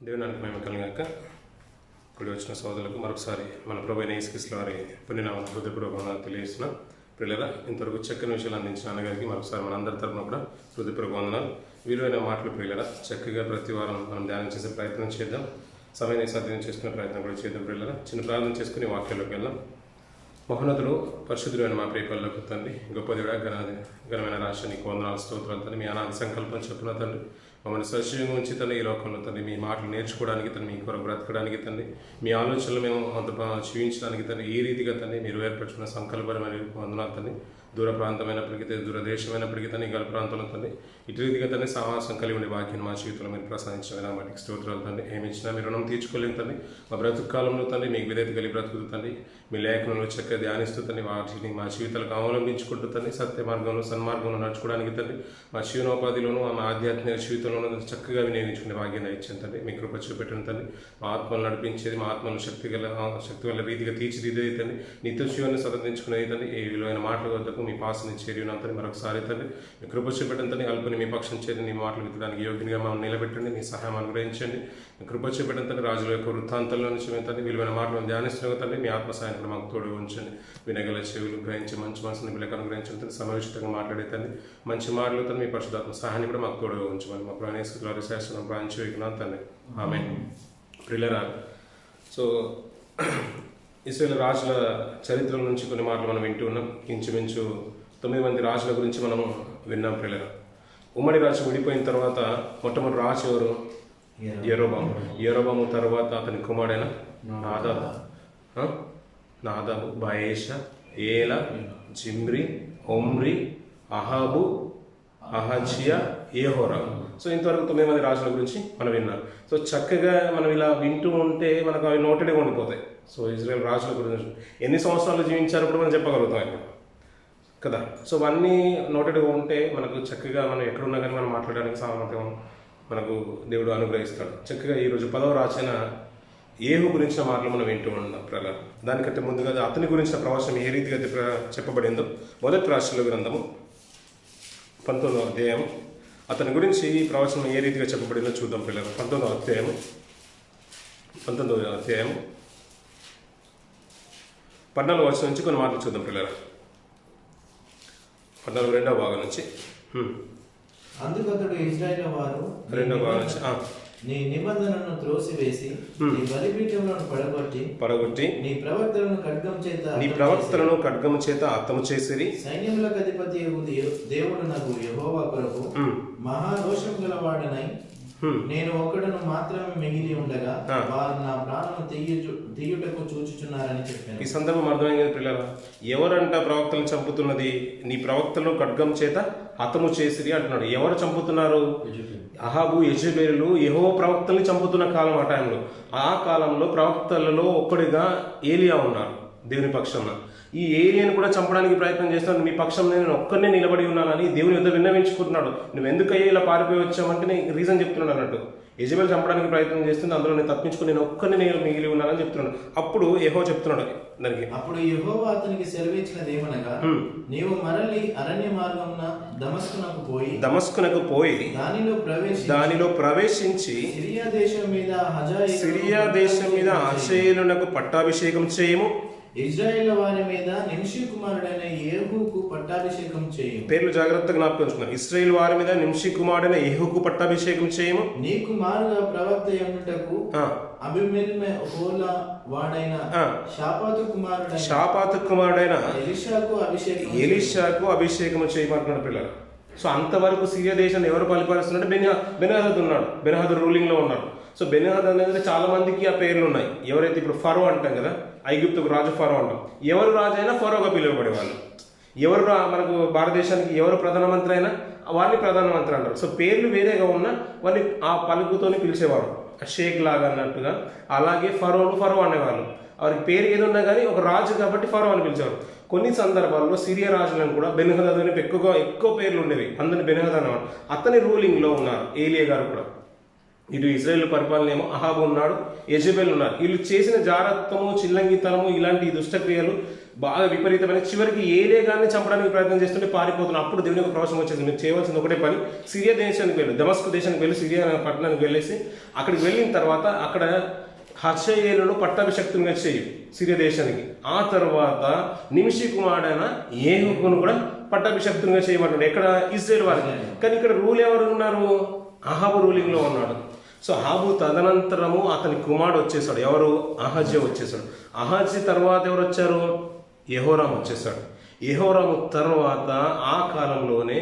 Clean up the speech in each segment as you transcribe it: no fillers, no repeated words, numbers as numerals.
దేవునికి మహిమ కలుగాక. కూడి వచ్చిన సోదరులకు మరొకసారి మన ప్రభు అయిన యేసుక్రీస్తు వారి పుణ్యనామ హృదయపూర్వకంగా తెలియజేస్తున్నాం. పిల్లరా, ఇంతవరకు చక్కని విషయాలు అందించిన అన్నగారికి మరొకసారి మన అందరి తరపున కూడా హృదయపూర్వక వందనాలు. విలువైన మాటలు పిల్లరా, చక్కగా ప్రతి వారం మనం ధ్యానం చేసే ప్రయత్నం చేద్దాం. సమయాన్ని సద్వినియోగం చేసుకునే ప్రయత్నం కూడా చేద్దాం. పిల్లరా, చిన్న ప్రార్థన చేసుకుని వాక్యాల్లోకి వెళ్దాం. మహోన్నతుడు పరిశుద్ధుడైన మా ప్రియపల్లకు తండ్రి, గొప్ప దేవుడా, ఘనమైన రాష్ట్ర నీకు వందనాలు, స్తోత్రాలు తండ్రి. మీ అనాది సంకల్పం చెప్పిన తండ్రి, మమ్మల్ని సజీవంగా ఉంచి తండ్రి ఈ లోకంలో తండ్రి మీ మాటలు నేర్చుకోవడానికి తండ్రి, మీ కొరకు బ్రతకడానికి తండ్రి, మీ ఆలోచనలు మేము అంత జీవించడానికి తండ్రి, ఈ రీతిగా తండ్రి మీరు ఏర్పరచుకున్న సంకల్పమైన వందనాలు తండ్రి. దూర ప్రాంతమైనప్పటికీ, దూరదేశమైనప్పటికీ తండ్రి, గల ప్రాంతంలో తండ్రి ఇటు రీతిగా తండ్రి సమాసం కలిగి ఉండే వాక్యం మా జీవితంలో మీరు ప్రసాదించిన వాటికి స్తోత్రాలు తండ్రి. ఏమిచ్చినా మీరు రుణం తీర్చుకోలేము తండ్రి. మా బ్రతుకు కాలంలో తండ్రి మీకు విధేయత కలిగి బ్రతుకుతూ తండ్రి, మీ లేఖనంలో చక్కగా ధ్యానిస్తూ తండ్రి, వాటిని మా జీవితాలకు అవలంబించుకుంటూ తండ్రి, సత్య మార్గంలో సన్మార్గంలో నడుచుకోవడానికి తండ్రి, మా జీవనోపాధిలోనూ మా ఆధ్యాత్మిక జీవితంలోనూ చక్కగా వినియోగించుకునే భాగ్యాన్ని ఇచ్చాను తండ్రి. మీ కృప చూపెట్టిన తండ్రి, మా ఆత్మను నడిపించేది, మా ఆత్మను శక్తి గల రీతిగా తీర్చిదిద్దేది తండ్రి, నిత్య జీవాన్ని సదరించుకునేది తండ్రి. ఈ విలువైన మాటల వద్దకు మీ పాసని చేరినంతని మరొకసారి తండ్రి, మీ కృప చూపెట్టిన తండ్రి, అల్పని మీ పక్షం చేరి నీ మాటలు విత్తడానికి యోగ్యంగా మమ్మల్ని నిలబెట్టండి. నీ సహాయం అనుగ్రహించండి. మీ కృప చూపెట్టిన తండ్రి, రాజుల యొక్క వృత్తాంతంలో నుంచి మేము తండ్రి విలువైన మాటలను ధ్యానిస్తున్న తండ్రి, మీ ఆత్మ సాయం కూడా మాకు తోడు ఉంచండి. వినగల చెవులు గ్రహించి మంచి మనసుని బిళ్ళకు అనుగ్రహించండి తండ్రి. సమయోచితంగా మాట్లాడే తండ్రి, మంచి మాటలు తండ్రి, మీ పరిశుద్ధాత్మ సహాయాన్ని కూడా మాకు తోడుగా ఉంచమని మా ప్రాణేశ్వర శాస్త్రం ప్రాంచోకినా తండ్రి. ఆమె ప్రియులరా, సో ఇశ్రాయేలు రాజుల చరిత్రల నుంచి కొన్ని మాటలు మనం వింటూ ఉన్నాం. ఇంచుమించు 9 మంది రాజుల గురించి మనం విన్నాం. ప్రియులరా, ఉమ్మడి రాజ్యం విడిపోయిన తర్వాత మొట్టమొదటి రాజు ఎవరు? యెరోబాము. యెరోబాము తర్వాత అతని కుమారుడైన నాదాబు, బయేషా, ఏలా, జిమ్రి, ఒమ్రి, అహాబు, అహజ్యా, యెహోరాము. సో ఇంతవరకు 9 మంది రాజుల గురించి మనం విన్నాం. సో చక్కగా మనం ఇలా వింటూ ఉంటే మనకు అవి నోటెడ్గా ఉండిపోతాయి. సో ఇజ్రాయెల్ రాజుల గురించి ఎన్ని సంవత్సరాలు జీవించారో కూడా మనం చెప్పగలుగుతాం ఇప్పుడు కదా. సో అవన్నీ నోటెడ్గా ఉంటే మనకు చక్కగా మనం ఎక్కడున్నా కానీ మనం మాట్లాడడానికి సామర్థ్యం మనకు దేవుడు అనుగ్రహిస్తాడు. చక్కగా ఈరోజు 10వ రాజైన ఏహు గురించిన మాటలు మనం వింటూ ఉన్నాం. ప్రకారం దానికంటే ముందుగా అతని గురించిన ప్రవచనం ఏ రీతిగా చెప్పబడిందో మొదటి రాష్ట్రాల గ్రంథము 19వ అధ్యాయం, అతని గురించి ఈ ప్రవచనం ఏ రీతిగా చెప్పబడిందో చూద్దాం పిల్లలు. 19వ అధ్యాయం 14వ వచనం నుంచి కొన్ని మాటలు చూద్దాం పిల్లలు. 14వ భాగం నుంచి. అందుకతడు ఇశ్రాయేలు వారు 2వ భాగం నుంచి నీ నిబంధనను త్రోసివేసి నీ బలిపీఠములను పడగొట్టి నీ ప్రవక్తలను ఖడ్గము చేత హతము చేసిరి. సైన్యములకు అధిపతి దేవుడు నాకు యెహోవా కొరకు మహారోషం గలవాడనై నేను ఒక్కడను మాత్రమే మిగిలి ఉండగా వారు నా ప్రాణము తీయుటకు చూచుచున్నారని చెప్పాను. ఈ సందర్భం అర్థమైంది పిల్లల. ఎవరంట ప్రవక్తలను చంపుతున్నది? నీ ప్రవక్తలను ఖడ్గం చేత హతము చేసిరి అంటున్నాడు. ఎవరు చంపుతున్నారు? అహాబు, యెజెబెలు యెహోవా ప్రవక్తల్ని చంపుతున్న కాలం. ఆ టైంలో, ఆ కాలంలో ప్రవక్తలలో ఒక్కడిగా ఏలియా ఉన్నారు దేవుని పక్షంలో. ఈ ఏలియాను కూడా చంపడానికి ప్రయత్నం చేస్తున్నాడు. మీ పక్షం నేను ఒక్కనే నిలబడి ఉన్నానని దేవుని యుద్ధ విన్నవించుకుంటున్నాడు. నువ్వు ఎందుకయ్యా ఇలా పారిపోయి వచ్చామంటే నేను రీజన్ చెప్తున్నాడు అన్నట్టు. యెజెబెలు చంపడానికి ప్రయత్నం చేస్తుంది, అందులో నేను తప్పించుకుని నేను ఒక్కనే నేను మిగిలి ఉన్నానని చెప్తున్నాడు. అప్పుడు యెహోవా చెప్తున్నాడు దానికి. అప్పుడు యెహోవా అతనికి సెలవిచ్చినది ఏమనగా, నీవు మరలి అరణ్య మార్గమున దమస్కునకు పోయి దానిలో ప్రవేశించి సిరియా దేశం మీద హజాయేలునకు పట్టాభిషేకం చేయము. ఇశ్రాయేలు వారి మీద నింషి కుమారుడైన యెహూకు పట్టాభిషేకం చేయము. పేర్లు జాగ్రత్తగా జ్ఞాపకం. ఇశ్రాయేలు వారి మీద నింషి కుమారుడైన యెహూకు పట్టాభిషేకం చేయము. నీ కుమారుగా ప్రవక్త యుండుటకు అబీమెలెకు వాడైన షాపాతు కుమారుడైన ఎలీషాకు అభిషేకం చేయమంటున్నాడు పిల్లలు. సో అంతవరకు సిరియా దేశాన్ని ఎవరు పరిపాలిస్తున్నాడు? బెన్హదద్ ఉన్నాడు. బెన్హదద్ రూలింగ్ లో ఉన్నాడు. సో బెన్హదద్ అనేది చాలా మందికి ఆ పేర్లు ఉన్నాయి. ఎవరైతే ఇప్పుడు ఫరో అంటాం కదా, ఐగుప్తుకు రాజు ఫరో అంటాం. ఎవరు రాజు అయినా ఫరోగా పిలువబడేవాళ్ళు. ఎవరు మనకు భారతదేశానికి ఎవరు ప్రధానమంత్రి అయినా వారిని ప్రధానమంత్రి అంటారు. సో పేర్లు వేరేగా ఉన్నా వారిని ఆ పలుకుతోని పిలిచేవాడు, షేక్ లాగా అన్నట్టుగా. అలాగే ఫరో అనేవాళ్ళు. వారికి పేరు ఏది ఉన్నా కానీ ఒక రాజు కాబట్టి ఫరో అని పిలిచేవారు. కొన్ని సందర్భాల్లో సిరియా రాజులను కూడా బెన్హదద్ అని ఎక్కువ పేర్లు ఉండేవి. అందరిని బెన్హదద్ అనేవాడు. అతని రూలింగ్లో ఉన్నారు ఏలియా గారు కూడా. ఇటు ఇజ్రాయేల్ పరిపాలన ఏమో అహాబు ఉన్నాడు, యెజెబెల్ ఉన్నారు. వీళ్ళు చేసిన జారత్వము, చిల్లంగితనము, ఇలాంటి దుష్టక్రియలు బాగా విపరీతమైన, చివరికి ఏలేగాన్ని చంపడానికి ప్రయత్నం చేస్తుంటే పారిపోతున్నారు. అప్పుడు దేవుని యొక్క ప్రవేశం వచ్చేసి మీరు చేయవలసింది ఒకటే పని, సిరియా దేశానికి వెళ్ళి, దమస్కు దేశానికి వెళ్ళి, సిరియా పట్టణానికి వెళ్ళేసి అక్కడికి వెళ్ళిన తర్వాత అక్కడ హషయేలును పట్టాభిషక్తునిగా చేయి సిరియా దేశానికి. ఆ తర్వాత నిమిషి కుమారుడైన ఏహుకును కూడా పట్టాభిషక్తునిగా చేయమంటాడు. ఎక్కడ? ఇజ్రాయేల్ వారికి. కానీ ఇక్కడ రూల్ ఎవరు ఉన్నారు? అహాబు రూలింగ్ లో ఉన్నాడు. సో అహాబు తదనంతరము అతని కుమారుడు వచ్చేసాడు. ఎవరు? అహజ్య వచ్చేసాడు. అహజ్య తర్వాత ఎవరు వచ్చారు? యెహోరాము వచ్చేసాడు. యెహోరాము తర్వాత ఆ కాలంలోనే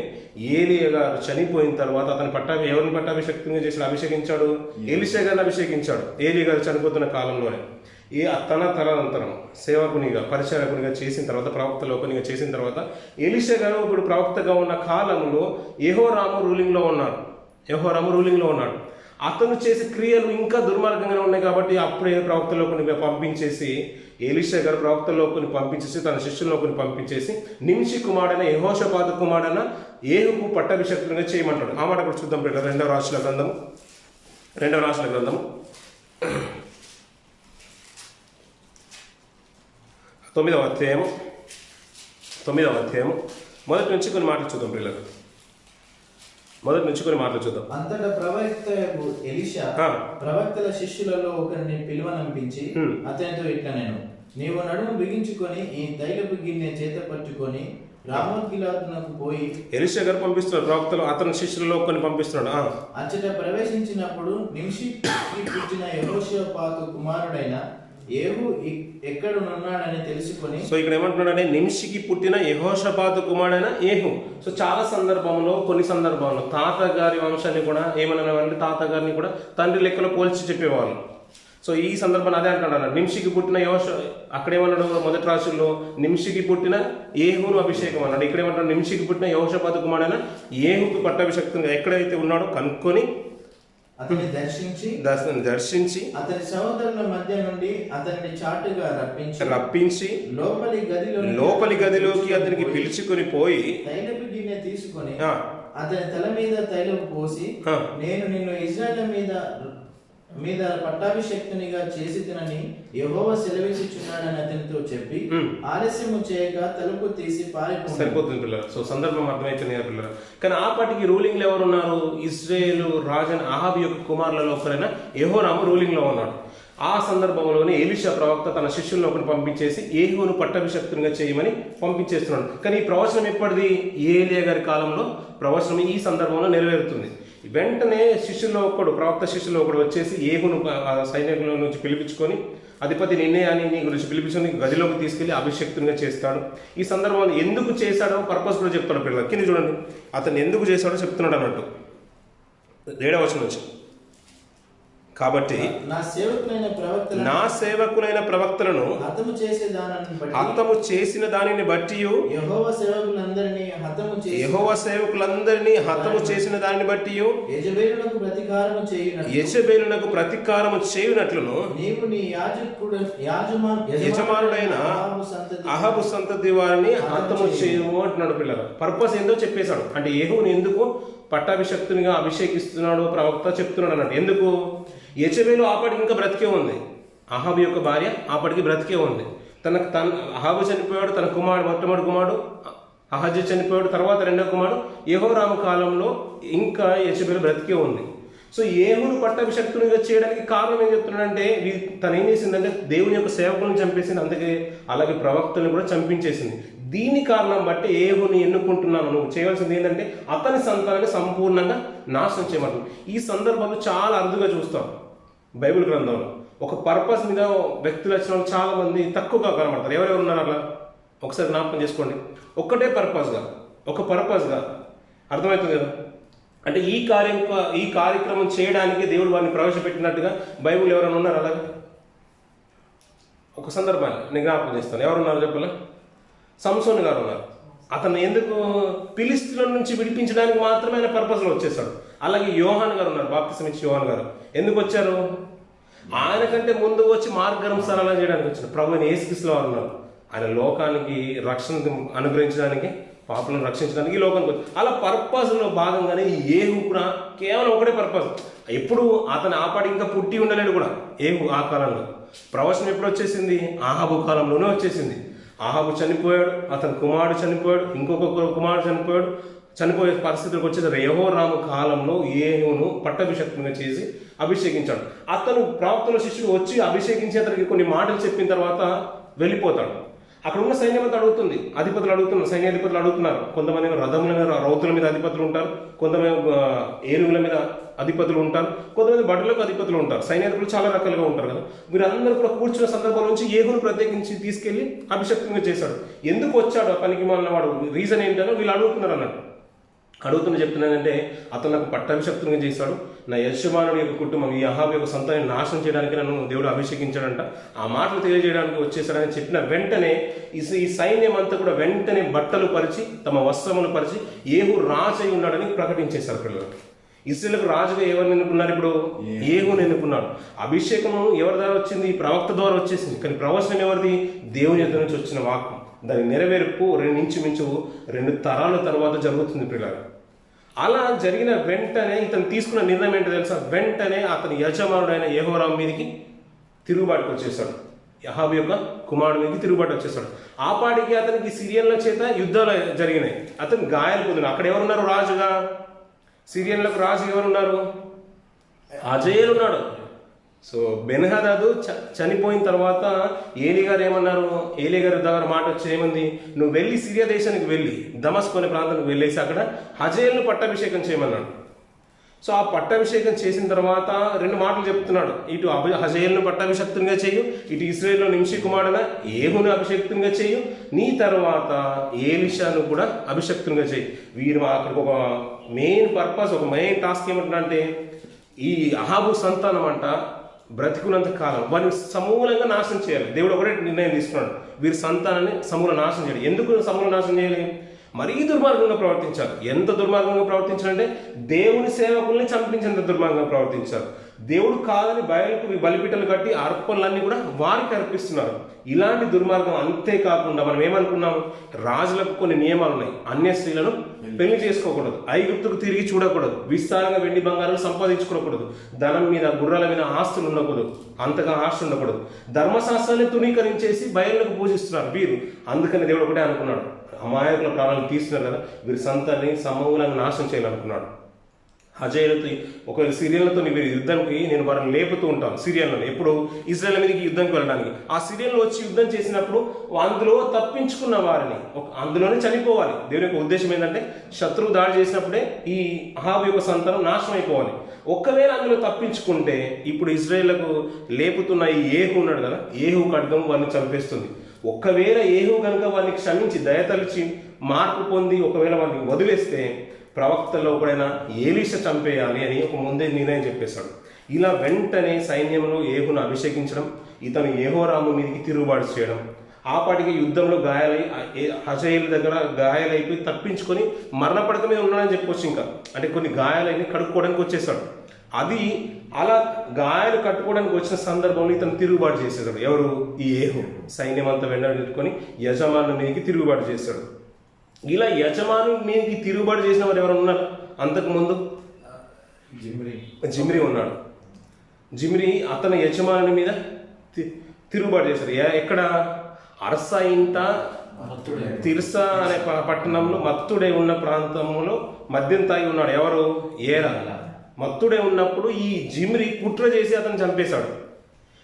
ఏలియా గారు చనిపోయిన తర్వాత అతని ఎవరిని పట్టాభిషక్తిగా చేసి అభిషేకించాడు? ఎలీషా గారిని అభిషేకించాడు. ఏలియా గారు చనిపోతున్న కాలంలోనే. తన తదనంతరం సేవకునిగా, పరిచారకునిగా చేసిన తర్వాత, ప్రవక్త లోకునిగా చేసిన తర్వాత, ఎలీషా గారు ఇప్పుడు ప్రవక్తగా ఉన్న కాలంలో యెహోరాము రూలింగ్ లో ఉన్నాడు. అతను చేసే క్రియలు ఇంకా దుర్మార్గంగానే ఉన్నాయి కాబట్టి అప్పుడే ప్రవక్తలోకి పంపించేసి, ఎలీషా గారు ప్రవక్తలోకి పంపించేసి, తన శిష్యుల్లోకి పంపించేసి, నిమిషి కుమారుడైన యెహోషాపాతు కుమారుడైన ఏహుకు పట్టాభిషక్తునిగా చేయమంటాడు. ఆ మాట కూడా చూద్దాం. రెండవ రాజుల గ్రంథము 9వ అధ్యాయము మొదటి నుంచి కొన్ని మాటలు చూద్దాం పిల్లలు. అంతటా ప్రవక్త ఎలీషా ప్రవక్తల శిష్యులలో ఒకరిని పిలువనంపించి అతనితో ఇట్లా, నీవు నడుము బిగించుకొని ఈ తైలపు గిన్నె చేత పట్టుకొని రామోత్ గిలాదునకు పోయి. ఎలీషా గారు పంపిస్తున్నాడు, ప్రవక్తలు అతని శిష్యులలో కొన్ని పంపిస్తున్నాడు. అచ్చట ప్రవేశించినప్పుడు నిమిషికి పుట్టిన యెహోషాపాతు కుమారుడైన ఏహు ఎక్కడున్నాడని తెలుసుకొని. సో ఇక్కడ ఏమంటున్నాడంటే నిమిషికి పుట్టిన యెహోషాపాతు కుమారుడైన ఏహు. సో చాలా కొన్ని సందర్భంలో తాతగారి వంశాన్ని కూడా ఏమన్నారంటే తాతగారిని కూడా తండ్రి లెక్కలో పోల్చి చెప్పేవాళ్ళు. సో ఈ సందర్భాన్ని అదే అంటున్నాడు, నిమిషికి పుట్టిన అక్కడేమన్నాడు మొదటి రాశుల్లో నిమిషికి పుట్టిన ఏహును అభిషేకం అన్నాడు. ఇక్కడ ఏమంటాడు, నిమిషికి పుట్టిన యెహోషాపాతు కుమారుడైన ఏహుకు పట్టాభిషక్తంగా ఎక్కడైతే ఉన్నాడో కనుక్కొని అతన్ని దర్శించి అతని సహోదరుల మధ్య నుండి అతన్ని చాటుగా రప్పించి లోపలి గదిలోకి అతనికి పిలుచుకొని పోయి తైలపు గిన్నె తీసుకొని అతని తల మీద తైలపు పోసి, నేను నిన్ను ఇశ్రాయేలు మీద పట్టాభిషక్తునిగా చేసి తినని యెహోవా సెలవిస్తున్నాడని అతనితో చెప్పి ఆలస్యము చేయక తలుపు తీసి పారిపోయింది. సరిపోతుంది పిల్లలు. సో సందర్భం అర్థమైపోయింది పిల్లలు. కానీ ఆ పాటికి రూలింగ్ లో ఎవరున్నారు? ఇజ్రాయేలు రాజు అహాబు యొక్క కుమారులలో ఒకరైన యెహోరాము రూలింగ్ లో ఉన్నాడు. ఆ సందర్భంలోనే ఎలీషా ప్రవక్త తన శిష్యులను ఒకటి పంపించేసి ఏహును పట్టాభిషక్తునిగా చేయమని పంపించేస్తున్నాడు. కానీ ఈ ప్రవచనం ఎప్పటిది? ఏలియా గారి కాలంలో ప్రవచనం ఈ సందర్భంలో నెరవేరుతుంది. వెంటనే ప్రవక్త శిష్యుల్లో ఒకడు వచ్చేసి ఏహును సైనికుల నుంచి పిలిపించుకొని, అధిపతి నిన్నే అని నీ గురించి పిలిపించుకొని గదిలోకి తీసుకెళ్లి అభిషక్తునిగా చేస్తాడు. ఈ సందర్భంలో ఎందుకు చేశాడో పర్పస్ కూడా చెప్తాడు పిల్లలు. కింద చూడండి, అతను ఎందుకు చేశాడో చెప్తున్నాడు అన్నట్టు 7వ వచనం నుంచి. కాబట్టి నా సేవకులైన ప్రవక్తలను హతము చేసిన దానిని బట్టి యెహోవా సేవకులందరినీ హతము చేసిన దానిని బట్టి యెజెబెలునకు ప్రతీకారము చేయునట్లును నీవు నీ యజమానుడైన అహాబు సంతతి వారిని హతము చేయము అంటున్నాడు పిల్లలు. పర్పస్ ఏందో చెప్పేశాడు. అంటే యెహోవాను ఎందుకు పట్టాభిషక్తునిగా అభిషేకిస్తున్నాడు ప్రవక్త చెప్తున్నాడు అన్నట్టు. ఎందుకు? యెజెబెలు ఆపటికి ఇంకా బ్రతికే ఉంది. అహాబు యొక్క భార్య ఆపటికి బ్రతికే ఉంది. అహాబు చనిపోయాడు, తన మొట్టమొదటి కుమారుడు అహజ్య చనిపోయాడు, తర్వాత రెండో కుమారుడు యెహోరాము కాలంలో ఇంకా యెజెబెలు బ్రతికే ఉంది. సో ఏహును పట్టాభిషక్తునిగా చేయడానికి కారణం ఏం చెప్తున్నాడంటే, తను ఏం చేసిందంటే దేవుని యొక్క సేవకులను చంపేసింది, అందుకే అలాగే ప్రవక్తలను కూడా చంపించేసింది. దీని కారణం బట్టి ఏహుని ఎన్నుకుంటున్నాను, నువ్వు చేయవలసింది ఏంటంటే అతని సంతానాన్ని సంపూర్ణంగా నాశనం చేయమంటున్నాను. ఈ సందర్భంలో చాలా అరుదుగా చూస్తాం బైబిల్ గ్రంథంలో. ఒక పర్పస్ మీద వ్యక్తులు వచ్చిన వాళ్ళు చాలా మంది తక్కువగా కనబడతారు. ఎవరెవరు ఉన్నారు అలా? ఒకసారి జ్ఞాపకం చేసుకోండి. ఒక పర్పస్గా అర్థమవుతుంది కదా. అంటే ఈ కార్యక్రమం చేయడానికి దేవుడు వారిని ప్రవేశపెట్టినట్టుగా బైబిల్ ఎవరైనా ఉన్నారు అలాగే? ఒక సందర్భాన్ని నేను జ్ఞాపకం చేస్తాను. ఎవరున్నారు చెప్పాలా? సంసోను గారు ఉన్నారు. అతను ఎందుకు? ఫిలిష్తీయుల నుంచి విడిపించడానికి మాత్రమే ఆయన పర్పస్లో వచ్చేసాడు. అలాగే యోహాన్ గారు ఉన్నారు, బాప్తిసం ఇచ్చే యోహాన్ గారు. ఎందుకు వచ్చారు? ఆయన కంటే ముందు వచ్చి మార్గం సరళం చేయడానికి వచ్చారు. ప్రభువైన యేసుక్రీస్తు వారు ఉన్నారు. ఆయన లోకానికి రక్షణ అనుగ్రహించడానికి పాపులను రక్షించడానికి ఈ లోకానికి వచ్చాడు. అలా పర్పస్లో భాగంగానే ఈ ఏహు కూడా కేవలం ఒకటే పర్పస్. ఎప్పుడు అతను ఆపాటి ఇంకా పుట్టి ఉండలేడు కూడా ఏహు ఆ కాలంలో. ప్రవచనం ఎప్పుడు వచ్చేసింది? ఆహాబు కాలంలోనే వచ్చేసింది. ఆహాబు చనిపోయాడు, అతని కుమారుడు చనిపోయాడు, ఇంకొక కుమారుడు చనిపోయాడు. చనిపోయే పరిస్థితులకు వచ్చేసరికి యెహోరాము కాలంలో ఏహును పట్టాభిషేకంగా చేసి అభిషేకించాడు. అతను ప్రవక్తల శిష్యుడు వచ్చి అభిషేకించి అతనికి కొన్ని మాటలు చెప్పిన తర్వాత వెళ్ళిపోతాడు. అక్కడ ఉన్న సైన్యం అంతా అడుగుతుంది, అధిపతులు అడుగుతున్నారు, సైన్యాధిపతులు అడుగుతున్నారు. కొంతమంది రథముల మీద రౌతుల మీద అధిపతులు ఉంటారు, కొంతమంది ఏనుగుల మీద అధిపతులు ఉంటారు, కొంతమంది బట్టలకు అధిపతులు ఉంటారు. సైన్యాధిపతులు చాలా రకాలుగా ఉంటారు కదా. వీరందరూ కూడా కూర్చున్న సందర్భం నుంచి ఏహును ప్రత్యేకించి తీసుకెళ్లి అభిషేకంగా చేశాడు. ఎందుకు వచ్చాడు ఆ పనికి మాలిన వాడు, రీజన్ ఏంటనో వీళ్ళు అడుగుతున్నారు అన్నట్టు. చెప్తున్నానంటే అతను నాకు పట్టాభిషక్తునిగా చేశాడు, నా యజమానుడి యొక్క కుటుంబం ఈ అహాబు యొక్క సంతానాన్ని నాశనం చేయడానికి నన్ను దేవుడు అభిషేకించాడంట, ఆ మాటలు తెలియజేయడానికి వచ్చేసాడని చెప్పిన వెంటనే ఈ సైన్యం అంతా కూడా వెంటనే బట్టలు పరిచి తమ వస్త్రములు పరిచి ఏహు రాజు అయి ఉన్నాడని ప్రకటించేశారు పిల్లలు. ఇశ్రాయేలుకు రాజుగా ఎవరిని ఎన్నుకున్నారు? ఇప్పుడు ఏహుని ఎన్నుకున్నాడు. అభిషేకము ఎవరి ద్వారా వచ్చింది? ప్రవక్త ద్వారా వచ్చేసింది. కానీ ప్రవచనం ఎవరిది? దేవుని యొద్ద నుంచి వచ్చిన వాక్కు. దాని నెరవేర్పు ఇంచుమించు 2 తరాల తర్వాత జరుగుతుంది పిల్లలు. అలా జరిగిన వెంటనే ఇతను తీసుకున్న నిర్ణయం ఏంటో తెలుసా? వెంటనే అతని యజమానుడైన యెహోరాము మీదకి తిరుగుబాటుకు వచ్చేసాడు. అహాబు యొక్క కుమారుడు మీదకి తిరుగుబాటు వచ్చేసాడు. ఆ పాటికి అతనికి సిరియన్ల చేత యుద్ధాలు జరిగినాయి. అతను గాయాలు పొందిన. అక్కడ ఎవరున్నారు రాజుగా? సిరియన్లకు రాజు ఎవరున్నారు? హజాయేలు ఉన్నాడు. సో బెన్హదదు చనిపోయిన తర్వాత ఏలీ గారు ఏమన్నారు? ఏలీ గారి దగ్గర మాట వచ్చి ఏమంది? నువ్వు వెళ్ళి సిరియా దేశానికి వెళ్ళి దమస్కు అనే ప్రాంతానికి వెళ్ళేసి అక్కడ హజాయేలును పట్టాభిషేకం చేయమన్నాడు. సో ఆ పట్టాభిషేకం చేసిన తర్వాత 2 మాటలు చెప్తున్నాడు. ఇటు హజాయేలును పట్టాభిషక్తునిగా చేయు, ఇటు ఇశ్రాయేలులో నింషి కుమారుడైన ఏహును అభిషక్తునిగా చేయు, నీ తర్వాత ఏలీషాను కూడా అభిషక్తునిగా చేయి. వీరు అక్కడికి ఒక మెయిన్ పర్పస్, ఒక మెయిన్ టాస్క్ ఏమంటున్నారంటే ఈ అహాబు సంతానం అంట బ్రతికున్నంత కాలం వారిని సమూలంగా నాశనం చేయాలి. దేవుడు ఒకటే నిర్ణయం తీసుకున్నాడు, వీరి సంతానాన్ని సమూల నాశనం చేయాలి. ఎందుకు సమూల నాశనం చేయాలి? మరీ దుర్మార్గంగా ప్రవర్తించారు. ఎంత దుర్మార్గంగా ప్రవర్తించారంటే దేవుని సేవకుల్ని చంపించేంత దుర్మార్గంగా ప్రవర్తించారు. దేవుడు కాదని బయలుకు బలిపీఠలు కట్టి అర్పణలన్నీ కూడా వారికి అర్పిస్తున్నారు. ఇలాంటి దుర్మార్గం. అంతేకాకుండా మనం ఏమనుకున్నాం? రాజులకు కొన్ని నియమాలు ఉన్నాయి. అన్య స్త్రీలను పెళ్లి చేసుకోకూడదు, ఐగుప్తుకు తిరిగి చూడకూడదు, విస్తారంగా వెండి బంగారాలు సంపాదించుకోకూడదు, ధనం మీద గుర్రాల మీద ఆస్తులు ఉండకూడదు, అంతగా ఆస్తి ఉండకూడదు. ధర్మశాస్త్రాన్ని తునీకరించేసి బయలుకు పూజిస్తున్నారు వీరు. అందుకని దేవుడు ఒకటే అనుకున్నాడు, అమాయకుల ప్రాణాలను తీస్తున్నారు కదా, వీరి సంతాన్ని సమూలంగా నాశనం చేయాలనుకున్నాడు. హజాయేలుతో ఒకవేళ సిరియన్లతో వీరి యుద్ధానికి నేను వారిని లేపుతూ ఉంటాను. సిరియన్లను ఎప్పుడు ఇజ్రాయెల్ మీదకి యుద్ధానికి వెళ్ళడానికి. ఆ సిరియన్లు వచ్చి యుద్ధం చేసినప్పుడు అందులో తప్పించుకున్న వారిని అందులోనే చనిపోవాలి. దేవుని యొక్క ఉద్దేశం ఏంటంటే శత్రువు దాడి చేసినప్పుడే ఈ అహాబు యొక్క సంతానం నాశనం అయిపోవాలి. ఒకవేళ అందులో తప్పించుకుంటే ఇప్పుడు ఇజ్రాయేళ్లకు లేపుతున్న ఈ ఏహు ఉన్నాడు కదా, ఏహు ఖడ్గం వారిని చంపేస్తుంది. ఒకవేళ ఏహు కనుక వారిని క్షమించి దయతలిచి మార్పు పొంది ఒకవేళ వారిని వదిలేస్తే ప్రవక్తల్లో ఒకడైనా ఏలీషా చంపేయాలి అని ఒక ముందే నిర్ణయం చెప్పేశాడు. ఇలా వెంటనే సైన్యంలో ఏహును అభిషేకించడం, ఇతను యెహోరాము మీదకి తిరుగుబాటు చేయడం, ఆపాటికి యుద్ధంలో హజాయేలు దగ్గర గాయాలైపోయి తప్పించుకొని మరణపడక మీద ఉన్నాడని చెప్పొచ్చు. ఇంకా అంటే కొన్ని గాయాలైన కడుక్కోవడానికి వచ్చేసాడు. అది అలా గాయాలు కట్టుకోవడానికి వచ్చిన సందర్భంలో ఇతను తిరుగుబాటు చేసేసాడు. ఎవరు? ఈ ఏహు సైన్యం అంతా వెంటబెట్టుకొని యజమాను మీదకి తిరుగుబాటు చేశాడు. ఇలా యజమాని మీదకి తిరుగుబాటు చేసిన వారు ఎవరు ఉన్నారు? అంతకుముందు జిమ్రీ ఉన్నాడు. జిమ్రీ అతని యజమాని మీద తిరుగుబాటు చేశారు. ఎక్కడ? అర్సా ఇంట తిర్సా అనే పట్టణంలో మత్తుడే ఉన్న ప్రాంతంలో మద్యం తాగి ఉన్నాడు. ఎవరు? ఏరా. మత్తుడే ఉన్నప్పుడు ఈ జిమ్రీ కుట్ర చేసి అతను చంపేశాడు.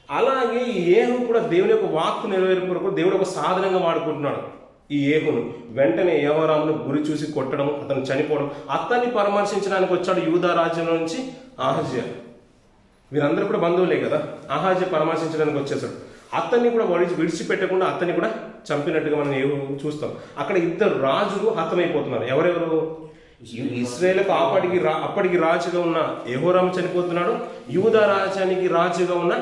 అలాగే ఈ ఏహు కూడా దేవుని యొక్క వాక్కు నెరవేర్పు కొరకు దేవుడు ఒక సాధనంగా వాడుకుంటున్నాడు. ఈ ఏహును వెంటనే యెహోరామును గురి చూసి కొట్టడం, అతను చనిపోవడం, అతన్ని పరామర్శించడానికి వచ్చాడు యూదా రాజ్యంలో నుంచి అహజ్యా. వీరందరూ కూడా బంధువులే కదా. అహజ్యా పరామర్శించడానికి వచ్చేసాడు. అతన్ని కూడా విడిచిపెట్టకుండా అతన్ని కూడా చంపినట్టుగా మనం చూస్తాం. అక్కడ 2 రాజులు హతమైపోతున్నారు. ఎవరెవరు? ఇశ్రాయేలుకు అప్పటికి రాజుగా ఉన్న యెహోరాము చనిపోతున్నాడు. యూదా రాజ్యానికి రాజుగా ఉన్న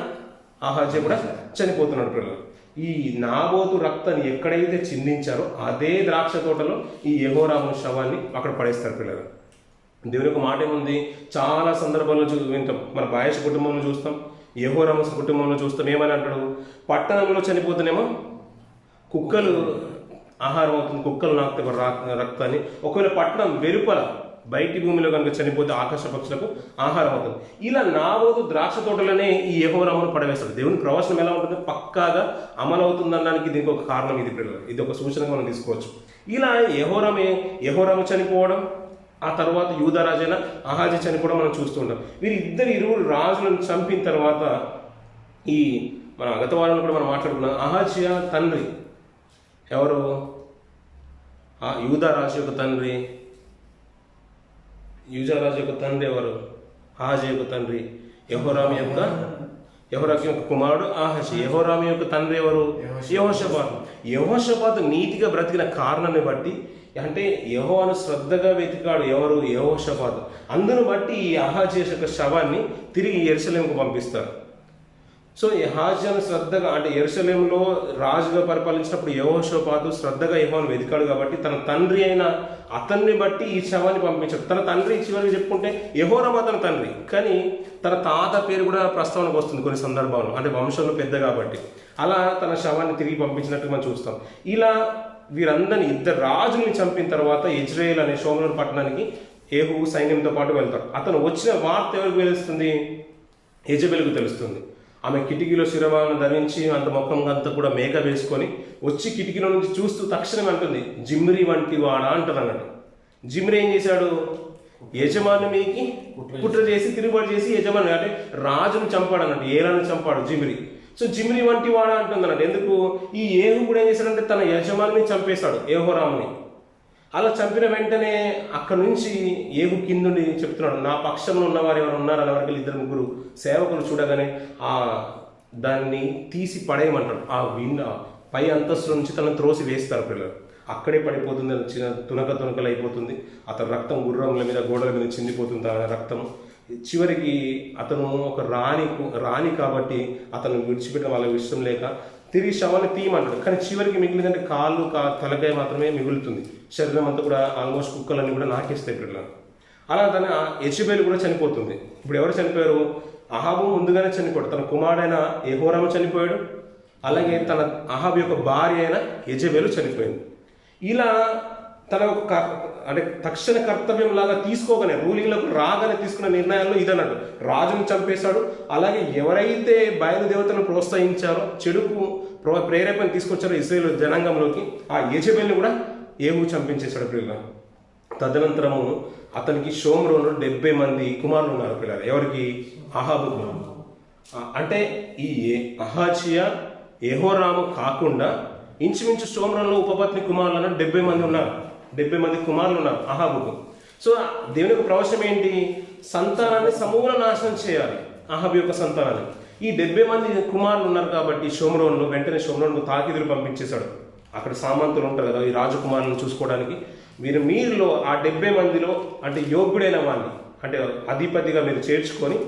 అహజ్యా కూడా చనిపోతున్నాడు. పిల్లలు, ఈ నాబోతు రక్తాన్ని ఎక్కడైతే చిందించారో అదే ద్రాక్ష తోటలో ఈ యెహోరాము శవాన్ని అక్కడ పడేస్తారు. పిల్లలు, దేవుని యొక్క మాట ఏముంది? చాలా సందర్భాల్లో వింటాం. మన బాయష కుటుంబంలో చూస్తాం, యెహోరాము కుటుంబంలో చూస్తాం. ఏమని అంటాడు? పట్టణంలో చనిపోతేనేమో కుక్కలు ఆహారం అవుతుంది, కుక్కలు నాకుతాయి రక్తాన్ని. ఒకవేళ పట్టణం వెలుపల బయటి భూమిలో కనుక చనిపోతే ఆకాశ పక్షులకు ఆహారం అవుతుంది. ఇలా నాబోతు ద్రాక్ష తోటలోనే ఈ యెహోరామును పడవేస్తాడు. దేవుని ప్రవచనం ఎలా ఉంటుంది, పక్కాగా అమలు అవుతుందనడానికి దీనికి ఒక కారణం ఇది. ఇది ఒక సూచనగా మనం తీసుకోవచ్చు. ఇలా యెహోరాము చనిపోవడం, ఆ తర్వాత యూదా రాజైన అహాజీ చనిపోవడం మనం చూస్తుంటాం. ఇరువురు రాజులను చంపిన తర్వాత ఈ మన గత వారంలో కూడా మనం మాట్లాడుకున్నాం, అహాజియా తండ్రి ఎవరు, యూదా రాజు యొక్క తండ్రి ఎవరు, అహాజీ యొక్క తండ్రి యెహోరాము యొక్క కుమారుడు అహాజీ. యెహోరాము యొక్క తండ్రి ఎవరు, యెహోషాపాతు నీతిగా బ్రతికిన కారణాన్ని బట్టి, అంటే యెహోవాను శ్రద్ధగా వెతికాడు ఎవరు, యెహోషాపాతు. అందును బట్టి ఈ అహాజీ యొక్క శవాన్ని తిరిగి యెరూషలేముకు పంపిస్తారు. సో అహాజ్యాను శ్రద్ధగా, అంటే యెరూషలేములో రాజుగా పరిపాలించినప్పుడు యెహోషాపాతు శ్రద్ధగా యెహోవాను వెతికాడు కాబట్టి తన తండ్రి అయిన అతన్ని బట్టి ఈ శవాన్ని పంపించాడు. తన తండ్రి చివరికి చెప్పుకుంటే యెహోరాము అతని తండ్రి, కానీ తన తాత పేరు కూడా ప్రస్తావనకు వస్తుంది కొన్ని సందర్భాల్లో, అంటే వంశంలో పెద్ద కాబట్టి. అలా తన శవాన్ని తిరిగి పంపించినట్టు మనం చూస్తాం. ఇలా వీరందరినీ ఇద్దరు రాజుల్ని చంపిన తర్వాత యెజ్రెయేల్ అనే షోమ్రోను పట్టణానికి ఏహు సైన్యంతో పాటు వెళ్తారు. అతను వచ్చిన వార్త ఎవరికి తెలుస్తుంది, యెజబెలుకు తెలుస్తుంది. ఆమె కిటికీలో శిరవాలను ధరించి అంత ముఖం అంతా కూడా మేక వేసుకొని వచ్చి కిటికీలో నుంచి చూస్తూ తక్షణం అంటుంది, జిమ్రీ వంటి వాడా అంటారు అన్నట్టు. జిమ్రీ ఏం చేశాడు, యజమాని మీకి కుట్ర చేసి తిరుగుబాటు చేసి యజమాని అంటే రాజును చంపాడు అన్నట్టు, ఏలాను చంపాడు జిమ్రీ. సో జిమ్రీ వంటి వాడా అంటుంది అన్నట్టు. ఎందుకు, ఈ ఏహు కూడా ఏం చేశాడంటే తన యజమానిని చంపేశాడు, యెహోరాముని. అలా చంపిన వెంటనే అక్కడ నుంచి ఏహు కిందుండి చెప్తున్నాడు, నా పక్షంలో ఉన్నవారు ఎవరు ఉన్నారు అనే వరకు ఇద్దరు ముగ్గురు సేవకులు చూడగానే దాన్ని తీసి పడేయమంటాడు. పై అంతస్తుల నుంచి తనను త్రోసి వేస్తారు పిల్లలు. అక్కడే పడిపోతుంది, చిన్న తునకలు అయిపోతుంది. అతని రక్తం గుర్రముల మీద గోడల మీద చిందిపోతుంది ఆ రక్తం. చివరికి అతను ఒక రాణి కాబట్టి అతను విడిచిపెట్టడం వాళ్ళకి ఇష్టం లేక తిరిగి శవాన్ని తీయమంటాడు. కానీ చివరికి మిగిలిందంటే కాళ్ళు తలకాయ మాత్రమే మిగులుతుంది. శరీరం అంతా కూడా ఆల్మోస్ట్ కుక్కలన్నీ కూడా నాకేస్తాయి పిల్లలు. అలా తన యెజబెలు కూడా చనిపోతుంది. ఇప్పుడు ఎవరు చనిపోయారు, అహాబు ముందుగానే చనిపోయాడు, తన కుమారుడైన యెహోరాము చనిపోయాడు, అలాగే తన అహాబు యొక్క భార్య అయిన యెజబెలు చనిపోయింది. ఇలా తన ఒక అంటే తక్షణ కర్తవ్యం లాగా తీసుకోగానే, రూలింగ్లకు రాగానే తీసుకున్న నిర్ణయాల్లో ఇదన్నట్టు. రాజును చంపేశాడు, అలాగే ఎవరైతే బయలుదేవతలను ప్రోత్సహించారో, చెడుకు ప్రేరేపణ తీసుకొచ్చారో ఇశ్రాయేలు జనాంగంలోకి, ఆ యెజబెల్ని కూడా ఏహు చంపించేశాడు పిల్లలు. తదనంతరము అతనికి షోమ్రోన్లో 70 మంది కుమారులు ఉన్నారు పిల్లలు. ఎవరికి, అహాబుకు. అంటే ఈ అహాజియా యెహోరాము కాకుండా ఇంచుమించు షోమ్రోన్లో ఉపపత్ని కుమారులు 70 మంది ఉన్నారు. 70 మంది కుమారులు ఉన్నారు అహాబుకు. సో దేవుని యొక్క ప్రవచనం ఏంటి, సంతానాన్ని సమూల నాశనం చేయాలి అహాబు యొక్క సంతానాన్ని. ఈ 70 మంది కుమారులు ఉన్నారు కాబట్టి షోమ్రోన్లో వెంటనే షోమ్రోన్కు తాకీదులు పంపించేశాడు. అక్కడ సామంతులు ఉంటారు కదా ఈ రాజకుమారులను చూసుకోవడానికి. మీరులో ఆ 70 మందిలో అంటే యోగ్యుడైన వాడిని, అంటే అధిపతిగా మీరు చేర్చుకొని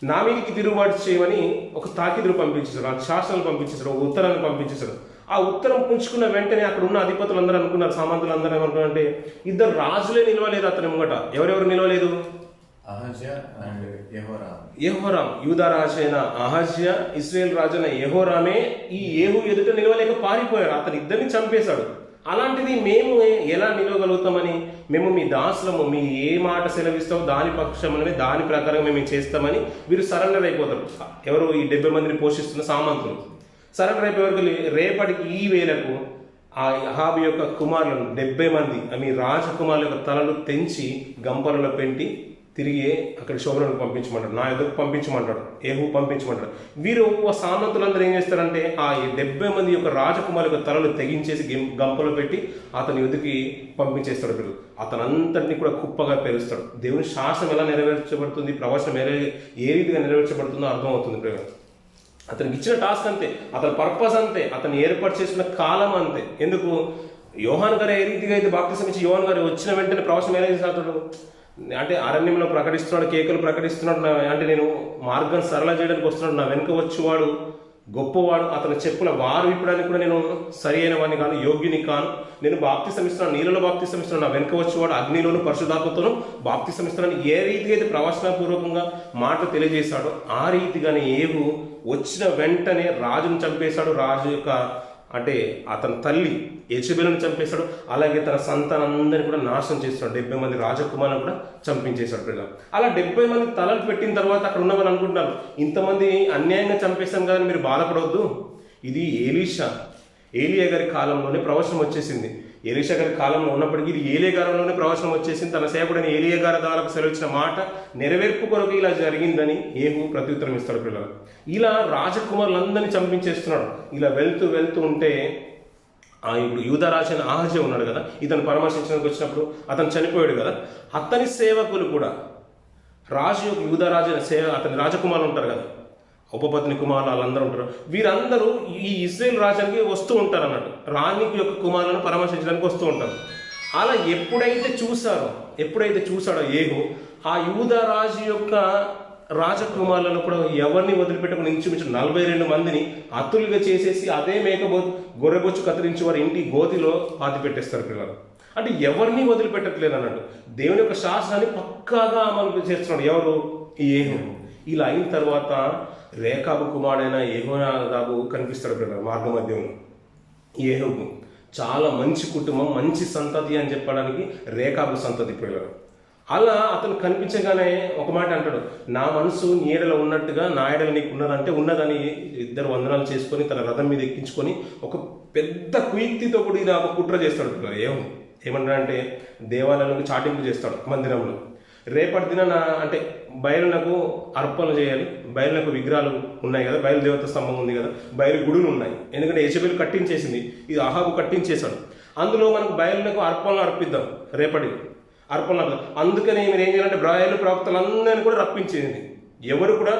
నా మీదికి తిరుగుబాటు చేయమని ఒక తాకీదులు పంపించేశారు, ఆ శాసనాలు పంపించేశారు, ఒక ఉత్తరాన్ని పంపించేశారు. ఆ ఉత్తరం పుంజుకున్న వెంటనే అక్కడ ఉన్న అధిపతులు అందరూ అనుకున్నారు, సామంతులు అందరూ ఏమనుకున్నారంటే ఇద్దరు రాజులే నిలవలేదు అతని ముంగట. ఎవరెవరు నిలవలేదు, యెహోరాము యూదా రాజు అయిన అహాజ్యా, ఇశ్రాయేల్ రాజు అయిన యెహోరామే ఈ ఏహు ఎదుట నిలవలేక పారిపోయాడు. అతను ఇద్దరిని చంపేశాడు. అలాంటిది మేము ఎలా నిలవగలుగుతామని, మేము మీ దాసులము, మీ ఏ మాట సెలవిస్తామో దాని పక్షమని దాని ప్రకారం మేము చేస్తామని వీరు సరెండర్ అయిపోతారు. ఎవరు, ఈ 70 మందిని పోషిస్తున్న సామంతులు సరెండర్ అయిపోయేవరకు రేపటికి ఈ వేళకు ఆ అహాబు యొక్క కుమారులను 70 మంది మీ రాజకుమారుల యొక్క తలలు తెంచి గంపలలో పెట్టి తిరిగి అక్కడ శోభనకు పంపించమంటాడు, నా ఎదుగు పంపించమంటాడు, ఏహు పంపించమంటాడు. వీరు సామంతులందరూ ఏం చేస్తారంటే ఆ 70 మంది యొక్క రాజకుమారు యొక్క తలలు తెగించేసి గంపలో పెట్టి అతని ఎదుగుకి పంపించేస్తాడు. పిల్లలు అతనంతటిని కూడా కుప్పగా పేరుస్తాడు. దేవుని శాసనం ఎలా నెరవేర్చబడుతుంది, ప్రవచనం ఏ రీతిగా నెరవేర్చబడుతుందో అర్థమవుతుంది పిల్లలు. అతనికి ఇచ్చిన టాస్క్ అంతే, అతని పర్పస్ అంతే, అతను ఏర్పాటు చేసిన కాలం అంతే. ఎందుకు, యోహాన్ గారు ఏ రీతిగా అయితే బాప్తిసం ఇచ్చి యోహాన్ గారు వచ్చిన వెంటనే ప్రవచనం ఎలా చేస్తాడు అంటే అరణ్యంలో ప్రకటిస్తున్నాడు, కేకలు ప్రకటిస్తున్నాడు, అంటే నేను మార్గం సరళ చేయడానికి వస్తున్నాడు, నా వెనుక వచ్చేవాడు గొప్పవాడు, అతని చెప్పుల వారు విప్పడానికి కూడా నేను సరి అయిన వాడిని కాను, యోగ్యుని కాను, నేను బాప్తిసం ఇస్తున్నాను, నీళ్ళలో బాప్తిసం ఇస్తున్నాను, నా వెనుక వచ్చేవాడు అగ్నిలోను పరిశుద్ధాత్మతోను బాప్తిసం ఇస్తున్నాను. ఏ రీతిగా అయితే ప్రవచనపూర్వకంగా మాటలు తెలియజేశాడో ఆ రీతిగానే ఏహు వచ్చిన వెంటనే రాజును చంపేశాడు. రాజు యొక్క అంటే అతని తల్లి యెజబెలును చంపేశాడు. అలాగే తన సంతానందరినీ కూడా నాశనం చేస్తాడు. 70 మంది రాజకుమారులను కూడా చంపించేశాడు పిల్లలు. అలా 70 మంది తలలు పెట్టిన తర్వాత అక్కడ ఉన్నవాళ్ళు అనుకుంటున్నారు, ఇంతమంది అన్యాయంగా చంపేశాం కానీ మీరు బాధపడవద్దు, ఇది ఏలియా గారి కాలంలోనే ప్రవచనం వచ్చేసింది. ఎలీషా గారి కాలంలో ఉన్నప్పటికీ ఇది ఏలియా కాలంలోనే ప్రవచనం వచ్చేసింది. తన సేవకుడైన ఏలియా గారి ద్వారా సెలవిచ్చిన మాట నెరవేర్పు కొరకు ఇలా జరిగిందని ఏహు ప్రత్యుత్తరం ఇస్తాడు పిల్లలు. ఇలా రాజకుమారులందరినీ చంపించేస్తున్నాడు. ఇలా వెళ్తూ ఉంటే ఇప్పుడు యూదారాజు అయిన ఆహాజే ఉన్నాడు కదా, ఇతను పరామర్శించడానికి వచ్చినప్పుడు అతను చనిపోయాడు కదా, అతని సేవకులు కూడా రాజు యొక్క యూదారాజు అతని రాజకుమారులు ఉంటారు కదా, ఉపపత్ని కుమారులు వాళ్ళందరూ ఉంటారు. వీరందరూ ఈ ఇజ్రాయేల్ రాజ్యానికి వస్తూ ఉంటారు అన్నట్టు, రాణి యొక్క కుమారులను పరామర్శించడానికి వస్తూ ఉంటారు. అలా ఎప్పుడైతే చూసాడో ఏహు ఆ యూదారాజు యొక్క రాజకుమారులను కూడా ఎవరిని వదిలిపెట్టకుండా ఇంచుమించు 42 మందిని అతులుగా చేసేసి అదే గొర్రెబొచ్చు కత్తిరించి వారి ఇంటి గోతిలో పాతి పెట్టేస్తారు పిల్లలు. అంటే ఎవరిని వదిలిపెట్టట్లేదు అన్నట్టు, దేవుని యొక్క శాసనాన్ని పక్కాగా అమలు చేస్తున్నాడు ఎవరు, ఈ ఏహు. ఇలా అయిన తర్వాత రేకాబు కుమారుడైన యెహోనాదాబు కనిపిస్తాడు పిల్లలు మార్గ మధ్యంలో. ఏహుకు చాలా మంచి కుటుంబం, మంచి సంతతి అని చెప్పడానికి రేకాబు సంతతి పిల్లలు. అలా అతను కనిపించగానే ఒక మాట అంటాడు, నా మనసు నీ ఎడలో ఉన్నట్టుగా నా ఎడల నీకు ఉన్నదంటే ఉన్నదని ఇద్దరు వందనాలు చేసుకొని తన రథం మీద ఎక్కించుకొని ఒక పెద్ద కుయుక్తితో కూడా ఇది ఒక కుట్ర చేస్తాడు పిల్లలు. ఏమంటాడంటే దేవాలయాలకు చాటింపు చేస్తాడు మందిరంలో. రేపటి దిన అంటే బయలునకు అర్పణలు చేయాలి, బయలునకు విగ్రహాలు ఉన్నాయి కదా, బయలు దేవత స్తంభం ఉంది కదా, బయలు గుడులు ఉన్నాయి. ఎందుకంటే యెజబెలు కట్టించేసింది, ఇది అహాబు కట్టించేశాడు. అందులో మనకు బయలునకు అర్పణలు అర్పిద్దాం, రేపటి అర్పణలు. అందుకని మీరు ఏం చేయాలంటే బయలు ప్రవక్తలందరినీ కూడా రప్పించేది, ఎవరు కూడా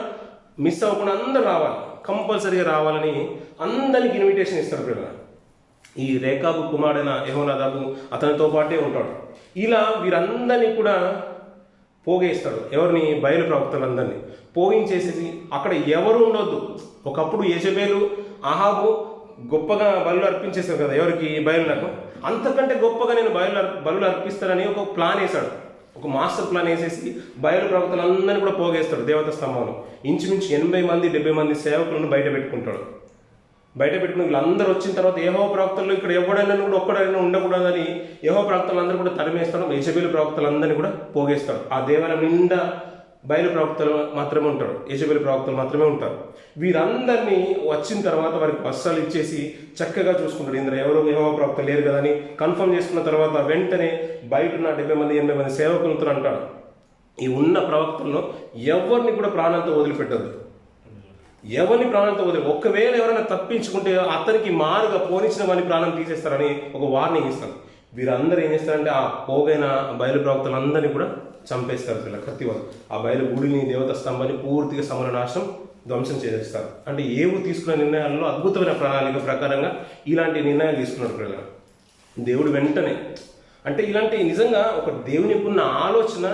మిస్ అవ్వకుండా అందరూ రావాలి, కంపల్సరీగా రావాలని అందరికి ఇన్విటేషన్ ఇస్తారు పిల్లలు. ఈ రేకాబు కుమారుడైన యెహోనాదాబు అతనితో పాటే ఉంటాడు. ఇలా వీరందరినీ కూడా పోగేస్తాడు, ఎవరిని, బయలు ప్రవక్తలందరినీ పోగించేసేసి అక్కడ ఎవరు ఉండొద్దు. ఒకప్పుడు యెజబెలు అహాబు గొప్పగా బలులు అర్పించేశారు కదా, ఎవరికి, బయలునకు. అంతకంటే గొప్పగా నేను బలులు అర్పిస్తానని ఒక ప్లాన్ వేశాడు, ఒక మాస్టర్ ప్లాన్ వేసేసి బయలు ప్రవక్తలందరినీ కూడా పోగేస్తాడు దేవత స్తంభంలో. ఇంచుమించు 80 మంది 70 మంది సేవకులను బయట పెట్టుకుంటాడు. వీళ్ళందరూ వచ్చిన తర్వాత యెహోవా ప్రవక్తలు ఇక్కడ ఎవడైనా కూడా ఒక్కడైనా ఉండకూడదని యెహోవా ప్రవక్తలందరూ కూడా తరిమేస్తాడు. యెజబెలు ప్రవక్తలందరినీ కూడా పోగేస్తాడు. ఆ దేవాలయం నిండా బయలు ప్రవక్తలు మాత్రమే ఉంటాడు, యెజబెలు ప్రవక్తలు మాత్రమే ఉంటారు. వీరందరినీ వచ్చిన తర్వాత వారికి వస్త్రాలు ఇచ్చేసి చక్కగా చూసుకుంటాడు. ఇందులో ఎవరు యెహోవా ప్రవక్తలు లేరు కదా అని కన్ఫర్మ్ చేసుకున్న తర్వాత వెంటనే బయట ఉన్న 70 మంది 80 మంది సేవకులతో అంటాడు, ఈ ఉన్న ప్రవక్తలను ఎవరిని కూడా ప్రాణంతో వదిలిపెట్టద్దు, ఎవరిని ప్రాణంతో వదిలి, ఒకవేళ ఎవరైనా తప్పించుకుంటే అతనికి మారుగా పోనిచ్చిన వారిని ప్రాణం తీసేస్తారని ఒక వార్నింగ్ ఇస్తాడు. వీరందరూ ఏం చేస్తారంటే ఆ పోగైన బయలు ప్రవక్తలందరినీ కూడా చంపేస్తారు పిల్లలు, కత్తి వాళ్ళు. ఆ బయలు గుడిని, దేవత స్తంభాన్ని పూర్తిగా సమరనాశనం, ధ్వంసం చేసేస్తారు. అంటే ఏవు తీసుకున్న నిర్ణయాల్లో అద్భుతమైన ప్రణాళిక ప్రకారంగా ఇలాంటి నిర్ణయాలు తీసుకున్నాడు పిల్లలు. దేవుడు వెంటనే, అంటే ఇలాంటి నిజంగా ఒక దేవునికి ఉన్న ఆలోచన,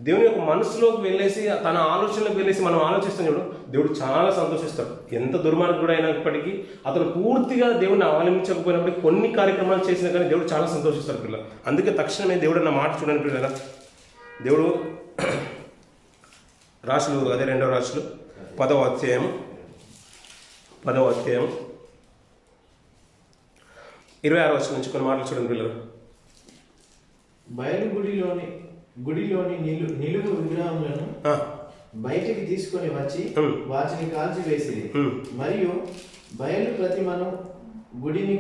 దేవుని యొక్క మనసులోకి వెళ్ళేసి తన ఆలోచనలోకి వెళ్ళేసి మనం ఆలోచిస్తాం చూడు, దేవుడు చాలా సంతోషిస్తాడు. ఎంత దుర్మార్గుడు అయినప్పటికీ అతను పూర్తిగా దేవుడిని అవలంబించకపోయినప్పటికీ కొన్ని కార్యక్రమాలు చేసినా కానీ దేవుడు చాలా సంతోషిస్తాడు పిల్లలు. అందుకే తక్షణమే దేవుడు అన్న మాట చూడండి పిల్లల. దేవుడు రాసులు, అదే 2వ రాసులు 10వ అధ్యాయం 26వ వచనం నుంచి కొన్ని మాటలు చూడండి పిల్లలు. బయలు గుడిలోని నిలువు విగ్రహములను బయటికి తీసుకొని వచ్చి వాటిని కాల్చివేసి మరియు బయలు ప్రతిమను గుడిని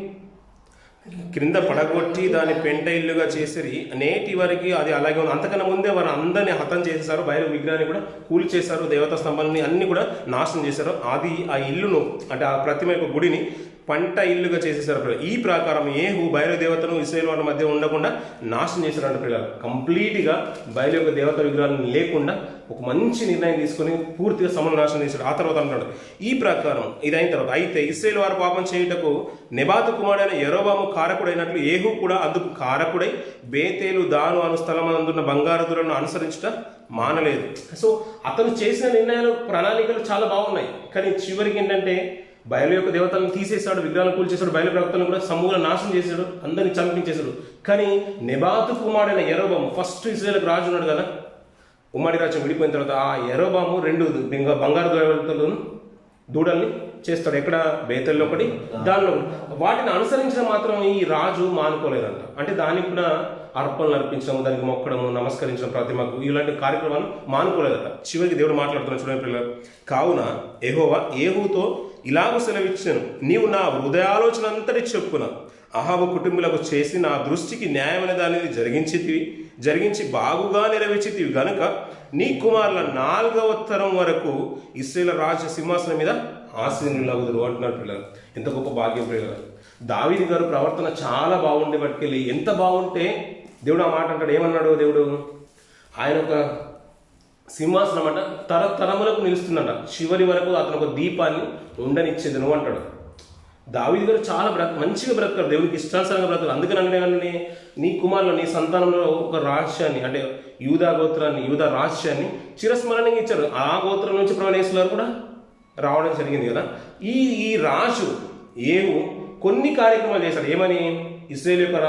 క్రింద పడగొట్టి దాన్ని పెంట ఇల్లుగా చేసిరి. నేటి వరకు అది అలాగే ఉంది. అంతకన్నా ముందే వారు అందరినీ హతం చేసేసారు, బయలు విగ్రహాన్ని కూడా కూలి చేశారు, దేవతా స్తంభాలని అన్ని కూడా నాశనం చేశారు. అది ఆ ఇల్లును, అంటే ఆ ప్రతిమ యొక్క గుడిని పంట ఇల్లుగా చేసేసారు. ఈ ప్రకారం ఏహు బయలుదేవతను ఇశ్రాయేలు వారి మధ్య ఉండకుండా నాశనం చేశారంట పిల్లలు. కంప్లీట్గా బయలు యొక్క దేవత విగ్రహాలను లేకుండా ఒక మంచి నిర్ణయం తీసుకొని పూర్తిగా నాశనం చేశాడు. ఆ తర్వాత అంటాడు, ఈ ప్రకారం ఇదైన తర్వాత అయితే ఇశ్రాయేలు వారు పాపం చేయుటకు నెబాతు కుమారుడైన యెరోబాము కారకుడైనట్లు ఏహు కూడా అందుకు కారకుడై బేతేలు, దాను అను స్థలమందున్న బంగారుదులను అనుసరించుట మానలేదు. సో అతను చేసిన నిర్ణయాలు, ప్రణాళికలు చాలా బాగున్నాయి. కానీ చివరికి ఏంటంటే బయలు యొక్క దేవతలను తీసేశాడు, విగ్రహాలను కూల్చేశాడు, బయలు ప్రవక్తలను కూడా సమూలంగా నాశనం చేశాడు, అందరినీ చంపించేశాడు. కానీ నెబాతు కుమారుడైన యెరోబాము, ఫస్ట్ ఇశ్రాయేలుకు రాజు ఉన్నాడు కదా, ఉమ్మడి రాజ్యం విడిపోయిన తర్వాత ఆ యెరోబాము 2 బంగారు దూడల్ని చేస్తాడు. ఎక్కడ? బేతల్లో ఒకటి, దానిలో ఒకటి. వాటిని అనుసరించడం మాత్రం ఈ రాజు మానుకోలేదంట. అంటే దానికి కూడా అర్పణలు అర్పించడం, దానికి మొక్కడము, నమస్కరించడం, ప్రతిమకు ఇలాంటి కార్యక్రమాలు మానుకోలేదట. చివరికి దేవుడు మాట్లాడుతున్నాడు చూడండి పిల్లలు. కావున యెహోవా ఏహూతో ఇలాగూ సెలవిచ్చాను, నీవు నా హృదయాలోచన అంతటి చెప్పున అహాబు కుటుంబులకు చేసి నా దృష్టికి న్యాయమైన దానిని జరిగించి బాగుగా నెరవేర్చితివి గనుక నీ కుమారుల 4వ తరం వరకు ఇశ్రాయేలు రాజ సింహాసనం మీద ఆసీనులగుదురు అంటున్నారు పిల్లలు. ఎంత గొప్ప భాగ్యం పిల్లలు. దావీదు గారు ప్రవర్తన చాలా బాగుండే పట్టుకెళ్ళి, ఎంత బాగుంటే దేవుడు ఆ మాట అంటాడు. ఏమన్నాడు దేవుడు? ఆయన ఒక సింహాసనం అంట తరతరములకు నిలుస్తుందంట, చివరి వరకు అతను ఒక దీపాన్ని ఉండనిచ్చేదను అంటాడు. దావీదు గారు చాలా మంచిగా బ్రతకాడు, దేవునికి ఇష్టానుసారంగా బ్రతకాడు. అందుకని అంటే నీ కుమారులు, నీ సంతానంలో ఒక రాజ్యాన్ని, అంటే యూదా గోత్రాన్ని, యూదా రాజ్యాన్ని చిరస్మరణంగా ఇచ్చారు. ఆ గోత్రం నుంచి ప్రవణేశ్వరు కూడా రావడం జరిగింది కదా. ఈ రాజు ఏవు కొన్ని కార్యక్రమాలు చేశాడు. ఏమని? ఇశ్రాయేలు యొక్క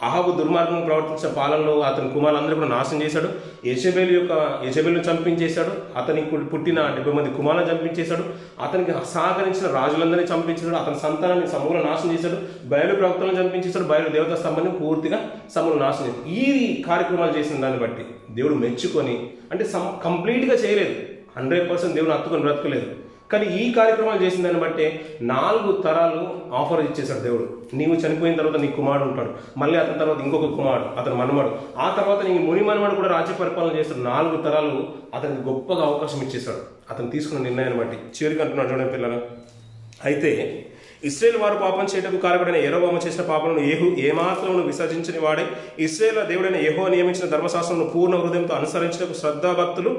అహాబు దుర్మార్గంగా ప్రవర్తించిన పాలనలో అతని కుమారులందరూ కూడా నాశనం చేశాడు. యెజెబెలును చంపించేశాడు. అతనికి పుట్టిన 70 మంది కుమారులను చంపించేశాడు. అతనికి సహకరించిన రాజులందరినీ చంపించాడు. అతని సంతానాన్ని సమూల నాశనం చేశాడు. బయలు ప్రవక్తలను చంపించేశాడు. బయలు దేవతా స్తంభాన్ని పూర్తిగా సమూల నాశనం చేశాడు. ఈ కార్యక్రమాలు చేసిన దాన్ని బట్టి దేవుడు మెచ్చుకొని, అంటే కంప్లీట్గా చేయలేదు, 100% దేవుని హత్తుకొని బ్రతకలేదు, కానీ ఈ కార్యక్రమాలు చేసిన దాన్ని బట్టి 4 తరాలు ఆఫర్ ఇచ్చేశాడు దేవుడు. నీవు చనిపోయిన తర్వాత నీ కుమారుడు ఉంటాడు, మళ్ళీ అతని తర్వాత ఇంకొక కుమారుడు, అతని మనమడు, ఆ తర్వాత నీ ముని మనమడు కూడా రాజ్య పరిపాలన చేస్తాడు. 4 తరాలు అతనికి గొప్పగా అవకాశం ఇచ్చేశాడు అతను తీసుకున్న నిర్ణయాన్ని బట్టి. చివరికి అంటున్నాడు చూడండి పిల్లలు. అయితే ఇశ్రాయేలు వారు పాపం చేయటకు కారకుడైన యెరొబోము చేసిన పాపలను ఏహు ఏమాత్రమును విసర్జించని వాడే ఇశ్రాయేలు దేవుడైన యెహోవా నియమించిన ధర్మశాస్త్రమును పూర్ణ హృదయంతో అనుసరించటకు శ్రద్ధాభక్తులు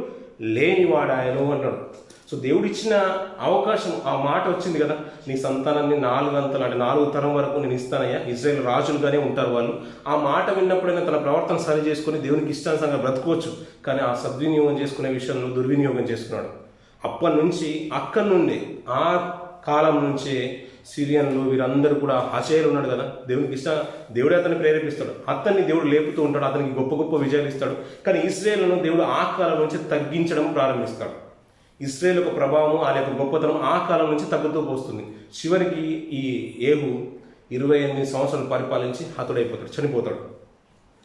లేనివాడాయను అన్నాడు. సో దేవుడు ఇచ్చిన అవకాశం, ఆ మాట వచ్చింది కదా, నీ సంతానాన్ని 4 అంతలు, అంటే 4 తరం వరకు నేను ఇస్తానయ్యా, ఇశ్రాయేలు రాజులుగానే ఉంటారు వాళ్ళు. ఆ మాట విన్నప్పుడైనా తన ప్రవర్తన సరి చేసుకుని దేవునికి ఇష్టానుసారంగా బ్రతుకోవచ్చు. కానీ ఆ సద్వినియోగం చేసుకునే విషయంలో దుర్వినియోగం చేసుకున్నాడు. అక్కడి నుండి ఆ కాలం నుంచే సిరియన్లు వీరందరూ కూడా హషేలు ఉన్నాడు కదా, దేవునికి దేవుడే అతన్ని ప్రేరేపిస్తాడు, అతన్ని దేవుడు లేపుతూ ఉంటాడు, అతనికి గొప్ప గొప్ప విజయాలు ఇస్తాడు. కానీ ఇశ్రాయేలును దేవుడు ఆ కాలం నుంచి తగ్గించడం ప్రారంభిస్తాడు. ఇశ్రాయేలు యొక్క ప్రభావం, ఆ యొక్క గొప్పతనం ఆ కాలం నుంచి తగ్గుతూ పోస్తుంది. చివరికి ఈ ఏహు 28 సంవత్సరాలు పరిపాలించి హతుడైపోతాడు, చనిపోతాడు.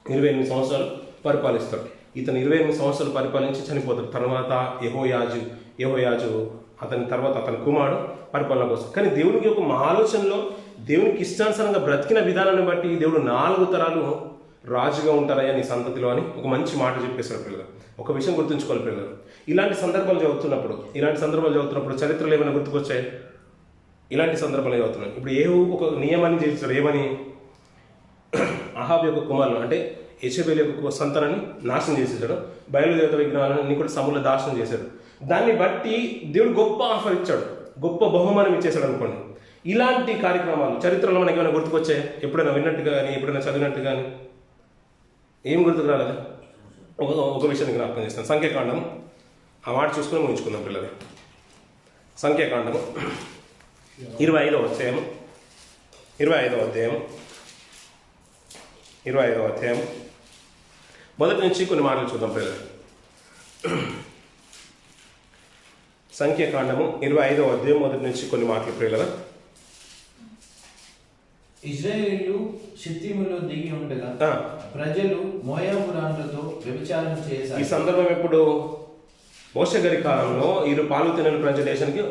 28 సంవత్సరాలు పరిపాలిస్తాడు. ఇతను 28 సంవత్సరాలు పరిపాలించి చనిపోతాడు. తర్వాత యెహోయాజు అతని తర్వాత అతని కుమారుడు పరిపాలన కోసం. కానీ దేవునికి ఒక ఆలోచనలో దేవునికి ఇష్టానుసారంగా బ్రతికిన విధానాన్ని బట్టి దేవుడు 4 తరాలు రాజుగా ఉంటారయ్యా నీ సంతతిలో అని ఒక మంచి మాట చెప్పేశాడు పిల్లలు. ఒక విషయం గుర్తుంచుకోవాలి పిల్లలు, ఇలాంటి సందర్భాలు చదువుతున్నప్పుడు చరిత్రలు ఏమైనా గుర్తుకొచ్చాయి? ఇలాంటి సందర్భాలు చదువుతున్నాయి. ఇప్పుడు ఏహు ఒక నియమాన్ని చేస్తాడు. ఏమని? అహాబ్ యొక్క కుమారులు, అంటే యెజెబెలు యొక్క సంతానాన్ని నాశనం చేసేసాడు. బయలుదేవత విగ్రహాలను కూడా సమూల నాశనం చేశాడు. దాన్ని బట్టి దేవుడు గొప్ప ఆఫర్ ఇచ్చాడు, గొప్ప బహుమానం ఇచ్చేసాడు అనుకోండి. ఇలాంటి కార్యక్రమాలు చరిత్రలో మనకి ఏమైనా గుర్తుకొచ్చాయి? ఎప్పుడైనా విన్నట్టు కానీ, ఎప్పుడైనా చదివినట్టు కానీ ఏం గుర్తుకు రాలేదు? ఒక విషయాన్ని జ్ఞాపకం చేస్తాను. సంఖ్యాకాండం, ఆ మాట చూసుకొని ముగించుకుందాం పిల్లలు. సంఖ్యాకాండము 25వ అధ్యాయం 25వ అధ్యాయం మొదటి నుంచి కొన్ని మాటలు చూద్దాం పిల్లలు. సంఖ్యాకాండము 25వ అధ్యాయం మొదటి నుంచి కొన్ని మాటలు పిల్లలు. ఇశ్రాయేలీయులు షిత్తీములో దిగి ఉండగా ప్రజలు మోయాబు రాణులతో వ్యభిచారం చేశారు. ఈ సందర్భం ఎప్పుడు? మోషే గారి కాలంలో వీరు పాలు తినని ప్రజల దేశానికి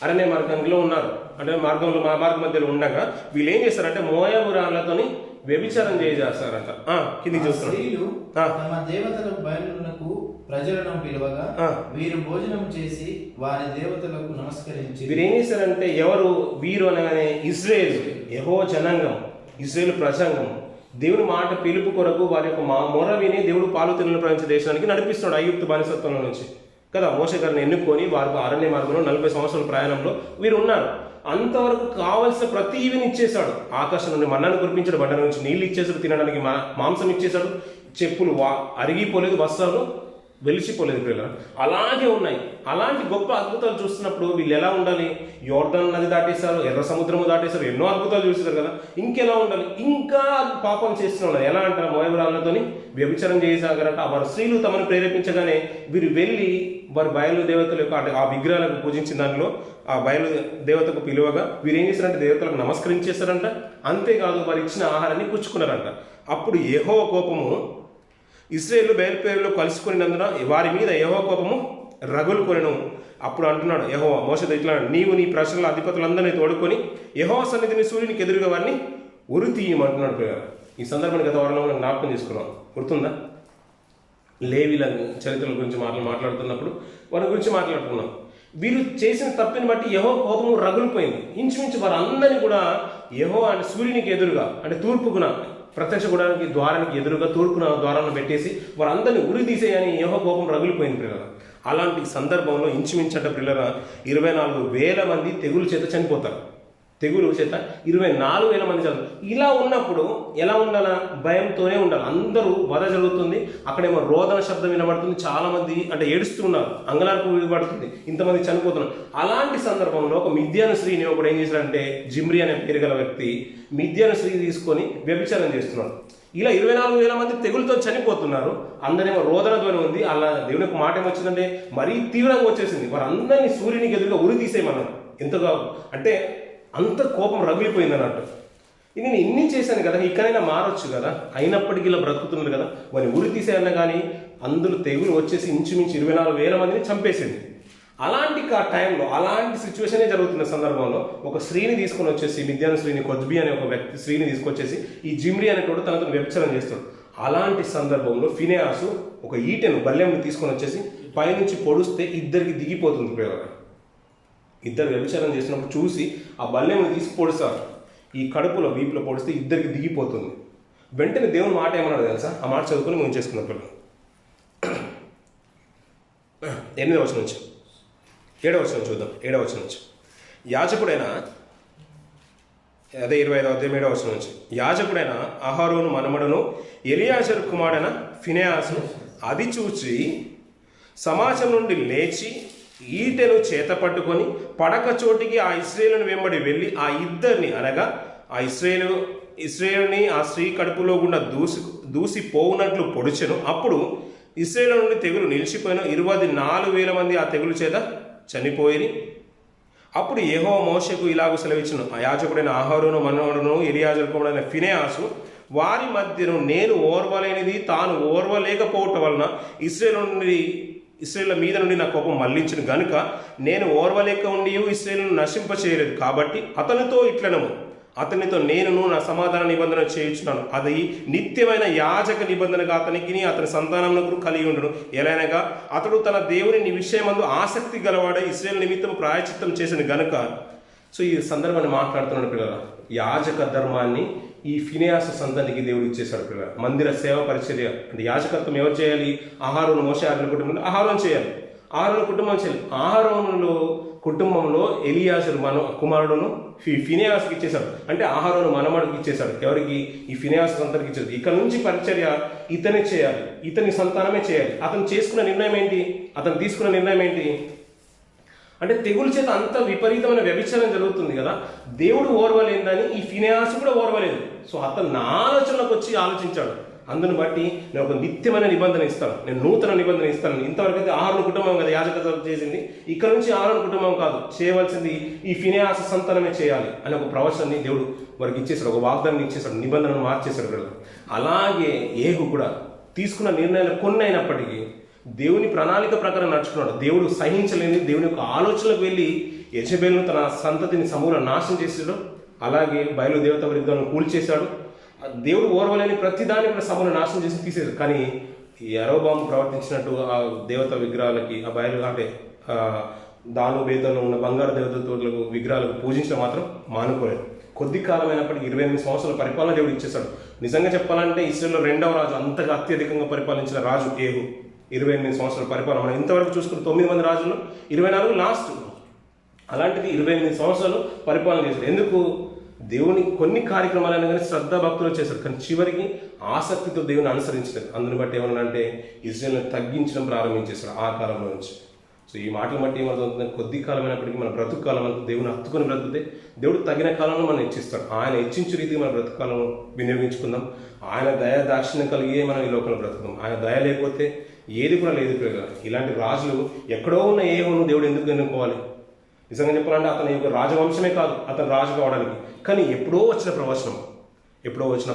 అరణ్య మార్గంలో ఉన్నారు. అంటే మార్గ మధ్యలో ఉండగా వీళ్ళు ఏం చేస్తారంటే మోయాబు రాణులతోని వ్యభిచారం చేస్తారంట. కిందికి చూస్తున్నారు. తమ దేవతల బయలులకు ప్రజలను పిలువగా వీరు భోజనం చేసి వారి దేవతలకు నమస్కరించి. వీరు ఏం చేశారంటే, ఎవరు వీరు అనగానే ఇశ్రాయేలు, యెహోవా జనాంగం, ఇశ్రాయేలు ప్రజాంగం, దేవుని మాట పిలుపు కొరకు వారి యొక్క మొర విని దేవుడు పాలు తినని ప్రపంచ దేశానికి నడిపిస్తున్నాడు ఐగుప్తు బానిసత్వంలో నుంచి కదా. మోషే గారిని ఎన్నుకొని వారికి అరణ్య మార్గంలో 40 సంవత్సరాల ప్రయాణంలో వీరు ఉన్నారు. అంతవరకు కావలసిన ప్రతి ఈవిని ఇచ్చేశాడు. ఆకాశం నుండి మన్నాను కురిపించాడు, బండ నుంచి నీళ్లు ఇచ్చేసాడు, తినడానికి మాంసం ఇచ్చేశాడు, చెప్పులు అరిగిపోలేదు, వస్త్రాలు వెలిసిపోలేదు పిల్లలు, అలాగే ఉన్నాయి. అలాంటి గొప్ప అద్భుతాలు చూస్తున్నప్పుడు వీళ్ళు ఎలా ఉండాలి? యోర్దాన్ నది దాటేశారు, ఎర్ర సముద్రము దాటేశారు, ఎన్నో అద్భుతాలు చూసేశారు కదా. ఇంకెలా ఉండాలి? ఇంకా పాపం చేస్తున్నారు. ఎలా అంటారు? మోయాబు రాళ్ళతోని వ్యభిచారం చేసాగరట. వారు స్త్రీలు తమను ప్రేరేపించగానే వీరు వెళ్ళి వారి బయలు దేవతల యొక్క అంటే ఆ విగ్రహాలకు పూజించిన దానిలో ఆ బయలు దేవతకు పిలువగా వీరు ఏం చేశారంటే దేవతలకు నమస్కరించేశారంట. అంతేకాదు వారు ఇచ్చిన ఆహారాన్ని పుచ్చుకున్నారంట. అప్పుడు యెహోవా కోపము ఇశ్రాయేలు బయలుపేరులో కలుసుకున్నందున వారి మీద యెహోవా కోపము రగులుకొనెను. అప్పుడు అంటున్నాడు యెహోవా మోషేతో ఇట్లా, నీవు నీ ప్రజల అధిపతులందరినీ తోడుకొని యెహోవా సన్నిధిని సూర్యునికి ఎదురుగా వారిని ఉరి తీయమంటున్నాడు పిల్లలు. ఈ సందర్భాన్ని గత వారంలో మనం జ్ఞాపకం చేసుకున్నాం, గుర్తుందా? లేవీల చరిత్రల గురించి మాట్లాడుతున్నప్పుడు వారి గురించి మాట్లాడుకున్నాం. వీరు చేసిన తప్పిని బట్టి యెహోవా కోపము రగులిపోయింది. ఇంచుమించు వారందరినీ కూడా యెహోవా అంటే సూర్యునికి ఎదురుగా అంటే తూర్పుకున ప్రత్యక్ష గుడానికి ద్వారానికి ఎదురుగా తూర్పున ద్వారాన్ని పెట్టేసి వారందరినీ ఉరి తీసేయని యెహోవా కోపం రగులిపోయింది పిల్లల. అలాంటి సందర్భంలో ఇంచుమించట పిల్లల 24,000 మంది తెగులు చేత చనిపోతారు. తెగులు చేత 24,000 మంది చదువు. ఇలా ఉన్నప్పుడు ఎలా ఉండాలా? భయంతోనే ఉండాలి. అందరూ వధ జరుగుతుంది, అక్కడేమో రోదన శబ్దం వినబడుతుంది, చాలా మంది అంటే ఏడుస్తున్నారు, అంగలార్పు వినబడుతుంది, ఇంతమంది చనిపోతున్నారు. అలాంటి సందర్భంలో ఒక మిద్యాను స్త్రీని ఒకడు ఏం చేశాడంటే జిమ్రి అనే పేరు గల వ్యక్తి మిద్యాను స్త్రీ తీసుకొని వ్యభిచారం చేస్తున్నాడు. ఇలా 24,000 మంది తెగులతో చనిపోతున్నారు. అందరేమో రోదన ధ్వని ఉంది. అలా దేవుని యొక్క మాట ఏమొచ్చిందంటే మరీ తీవ్రంగా వచ్చేసింది. వారందరినీ సూర్యునికి ఎదురుగా ఉరి తీసేయమన్నాడు. ఎంతగా అంటే అంత కోపం రగిలిపోయింది అన్నట్టు. ఇది నేను ఇన్ని చేశాను కదా, ఇక్కడైనా మారొచ్చు కదా, అయినప్పటికీ ఇలా బ్రతుకుతున్నారు కదా, వారిని ఉరి తీసేయన్నా కానీ అందులో తెగులు వచ్చేసి ఇంచుమించు 24,000 మందిని చంపేసింది. అలాంటి టైంలో అలాంటి సిచ్యువేషనే జరుగుతున్న సందర్భంలో ఒక స్త్రీని తీసుకొని వచ్చేసి మిద్యాను స్త్రీని కొజ్బి అనే ఒక వ్యక్తి స్త్రీని తీసుకొచ్చేసి ఈ జిమ్రి అనేటోడు తనతో వ్యభిచారం చేస్తాడు. అలాంటి సందర్భంలో ఫినెహాసు ఒక ఈటెను బల్లెంని తీసుకొని వచ్చేసి పైనుంచి పొడుస్తే ఇద్దరికి దిగిపోతుంది పిల్లలు. ఇద్దరు వ్యభిచారం చేసినప్పుడు చూసి ఆ బల్లెంని తీసి పొడుస్తారు. ఈ కడుపులో వీపులో పొడిస్తే ఇద్దరికి దిగిపోతుంది. వెంటనే దేవుని మాట ఏమన్నాడు తెలుసా? ఆ మాట చదువుకొని మేము చేసుకున్నాం పిల్లలు. 8వ వచనం నుంచి 7వ వచనం చూద్దాం. 7వ వచనం నుంచి యాజకుడైన 25వ అధ్యాయం 7వ వచనం నుంచి యాజకుడైన అహరోను మనమడును ఎలియాజరు కుమారుడైన ఫినెహాసు అది చూచి సమాజం నుండి లేచి ఈటెను చేత పట్టుకొని పడక చోటికి ఆ ఇశ్రాయేలును వెంబడి వెళ్ళి ఆ ఇద్దరిని అనగా ఆ ఇశ్రాయేలుని ఆ స్త్రీ కడుపులో గుండా దూసిపోవునట్లు పొడిచెను. అప్పుడు ఇశ్రాయేలు నుండి తెగులు నిలిచిపోయిన 24,000 మంది ఆ తెగులు చేత చనిపోయి. అప్పుడు యెహోవా మోషేకు ఇలాగ సెలవిచ్చును, ఆ యాజకుడైన అహరోను మనవడును ఎలియాజరు కుమారుడైన ఫినెహాసు వారి మధ్యను నేను ఓర్వలేనిది తాను ఓర్వలేకపోవటం వలన ఇశ్రాయేలు మీద నుండి నా కోపం మళ్లించును గనుక నేను ఓర్వలేక ఉండి ఇశ్రాయేలును నశింప చేయలేదు. కాబట్టి అతనితో ఇట్లనము, అతనితో నేను నా సమాధాన నిబంధన చేయించున్నాను, అది నిత్యమైన యాజక నిబంధనగా అతనికి అతని సంతానమునకు కలిగి ఉండను. ఎలానగా అతడు తన దేవుని విషయమందు ఆసక్తి గలవాడై ఇశ్రాయేలు నిమిత్తం ప్రాయచిత్తం చేసిన గనుక. సో ఈ సందర్భాన్ని మాట్లాడుతున్నాడు పిల్లల. యాజక ధర్మాన్ని ఈ ఫినెహాసు సంతానికి దేవుడు ఇచ్చేశాడు పిల్లల. మందిర సేవ పరిచర్య అంటే యాజకత్వం ఎవరు చేయాలి? అహరోను మోషే ఆరోను కుటుంబంలో అహరోను చేయాలి. అహరోను కుటుంబం చేయాలి. అహరోనులో కుటుంబంలో ఎలియాజరు కుమారుడును ఫినెహాసుకి ఇచ్చేశాడు. అంటే అహరోను మనమడికి ఇచ్చేశాడు. ఎవరికి? ఈ ఫినెహాసు సంతానికి ఇచ్చేది. ఇక్కడ నుంచి పరిచర్య ఇతనే చేయాలి, ఇతని సంతానమే చేయాలి. అతను తీసుకున్న నిర్ణయం ఏంటి? అంటే తెగుల చేత అంత విపరీతమైన వ్యభిచారం జరుగుతుంది కదా, దేవుడు ఓర్వలేదని ఈ ఫినెహాసు కూడా ఓర్వలేదు. సో అతను నా ఆలోచనలోకి వచ్చి ఆలోచించాడు. అందుని బట్టి నేను ఒక నిత్యమైన నిబంధన ఇస్తాను, నేను నూతన నిబంధన ఇస్తాను. ఇంతవరకు అయితే అహరోను కుటుంబం కదా యాజకత్వం చేసింది, ఇక్కడ నుంచి అహరోను కుటుంబం కాదు, చేయవలసింది ఈ ఫినెహాసు సంతానమే చేయాలి అని ఒక ప్రవచనాన్ని దేవుడు వారికి ఇచ్చేశాడు, ఒక వాగ్దానాన్ని ఇచ్చేశాడు, నిబంధనను మార్చేశాడు. అలాగే యేహూ కూడా తీసుకున్న నిర్ణయాలు కొన్ని అయినప్పటికీ దేవుని ప్రణాళిక ప్రకారం నడుచుకున్నాడు. దేవుడు సహించలేని దేవుని యొక్క ఆలోచనలకు వెళ్ళి యెజెబెలును తన సంతతిని సమూల నాశనం చేశాడు. అలాగే బయలు దేవత విగ్రహాలను కూల్చేశాడు. దేవుడు ఓర్వలేని ప్రతిదాన్ని కూడా సమూల నాశనం చేసి తీసేశాడు. కానీ ఈ యరొబాము ప్రవర్తించినట్టు ఆ దేవత విగ్రహాలకి ఆ బయలు అంటే దాను బేతలో ఉన్న బంగారు దేవతలకు విగ్రహాలకు పూజించడం మాత్రం మానుకోలేదు. కొద్ది కాలమైనప్పటికీ 28 సంవత్సరాల పరిపాలన దేవుడు ఇచ్చేశాడు. నిజంగా చెప్పాలంటే ఇశ్రాయేలులో 2వ రాజు, అంతగా అత్యధికంగా పరిపాలించిన రాజు యేహూ. 28 సంవత్సరాల పరిపాలన. మనం ఇంతవరకు చూసుకున్న 9 మంది రాజులు 24 లాస్ట్. అలాంటిది 28 సంవత్సరాలు పరిపాలన చేశాడు. ఎందుకు? దేవుని కొన్ని కార్యక్రమాలైనా కానీ శ్రద్ధ భక్తులు చేశాడు, కానీ చివరికి ఆసక్తితో దేవుని అనుసరించలేదు. అందుని బట్టి ఏమన్నాడంటే ఇశ్రాయేలును తగ్గించడం ప్రారంభించేశాడు ఆ కాలంలో నుంచి. సో ఈ మాటలు బట్టి ఏమవుతుంది? కొద్ది కాలమైనప్పటికీ మన బ్రతుకు కాలం అంతా దేవుని హత్తుకొని బ్రతికితే దేవుడు తగిన కాలంలో మనం హెచ్చిస్తాడు. ఆయన హెచ్చించు రీతిగా మన బ్రతుకు కాలం వినియోగించుకుందాం. ఆయన దయ దాక్షిణ్యం కలిగి మనం ఈ లోకంలో బ్రతుకుదాం. ఆయన దయ లేకపోతే ఏది కూడా లేదు ప్రియులారా. ఇలాంటి రాజులు ఎక్కడో ఉన్న ఏహోను దేవుడు ఎందుకు ఎన్నుకోవాలి? నిజంగా చెప్పాలంటే అతని యొక్క రాజవంశమే కాదు అతను రాజు కావడానికి, కానీ ఎప్పుడో వచ్చిన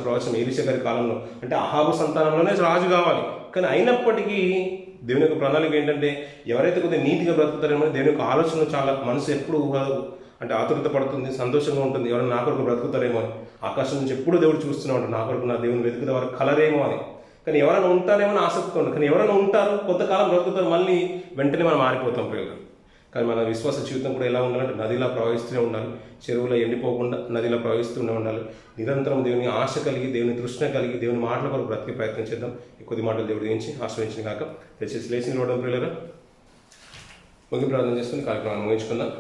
ప్రవచనం ఎలీషా గారి కాలంలో, అంటే అహాబు సంతానంలోనే రాజు కావాలి. కానీ అయినప్పటికీ దేవుని యొక్క ప్రణాళిక ఏంటంటే ఎవరైతే కొద్దిగా నీతిగా బ్రతుకుతారేమో దేవుని యొక్క ఆలోచన చాలా మనసు ఎప్పుడు అంటే ఆతురత పడుతుంది, సంతోషంగా ఉంటుంది. ఎవరైనా నా కొరకు బ్రతుకుతారేమో అని ఆకాశం నుంచి ఎప్పుడు దేవుడు చూస్తూనే ఉంటాడు, నా కొరకు నా దేవుని వెతుకుతే వారు కలరేమో అని. కానీ ఎవరైనా ఉంటారేమో అని ఆసక్తితో ఉంటారు, కానీ ఎవరైనా ఉంటారు కొంతకాలం బ్రతుకుతారు, మళ్ళీ వెంటనే మనం మారిపోతాం ప్రియులు. కానీ మన విశ్వాస జీవితం కూడా ఎలా ఉండాలంటే నదిలా ప్రవహిస్తూనే ఉండాలి, చెరువులో ఎండిపోకుండా నదిలా ప్రవహిస్తూనే ఉండాలి. నిరంతరం దేవుని ఆశ కలిగి, దేవుని తృష్ణ కలిగి, దేవుని మాటల కొరకు బ్రతికే ప్రయత్నం చేద్దాం. ఈ కొద్ది మాటలు దేవుడు గురించి ఆశ్రయించిన కాక దయచేసి లేచి నిలవడం ప్రియులరా. ముగి ప్రార్థన చేసుకుని కార్యక్రమాన్ని ముగించుకుందాం.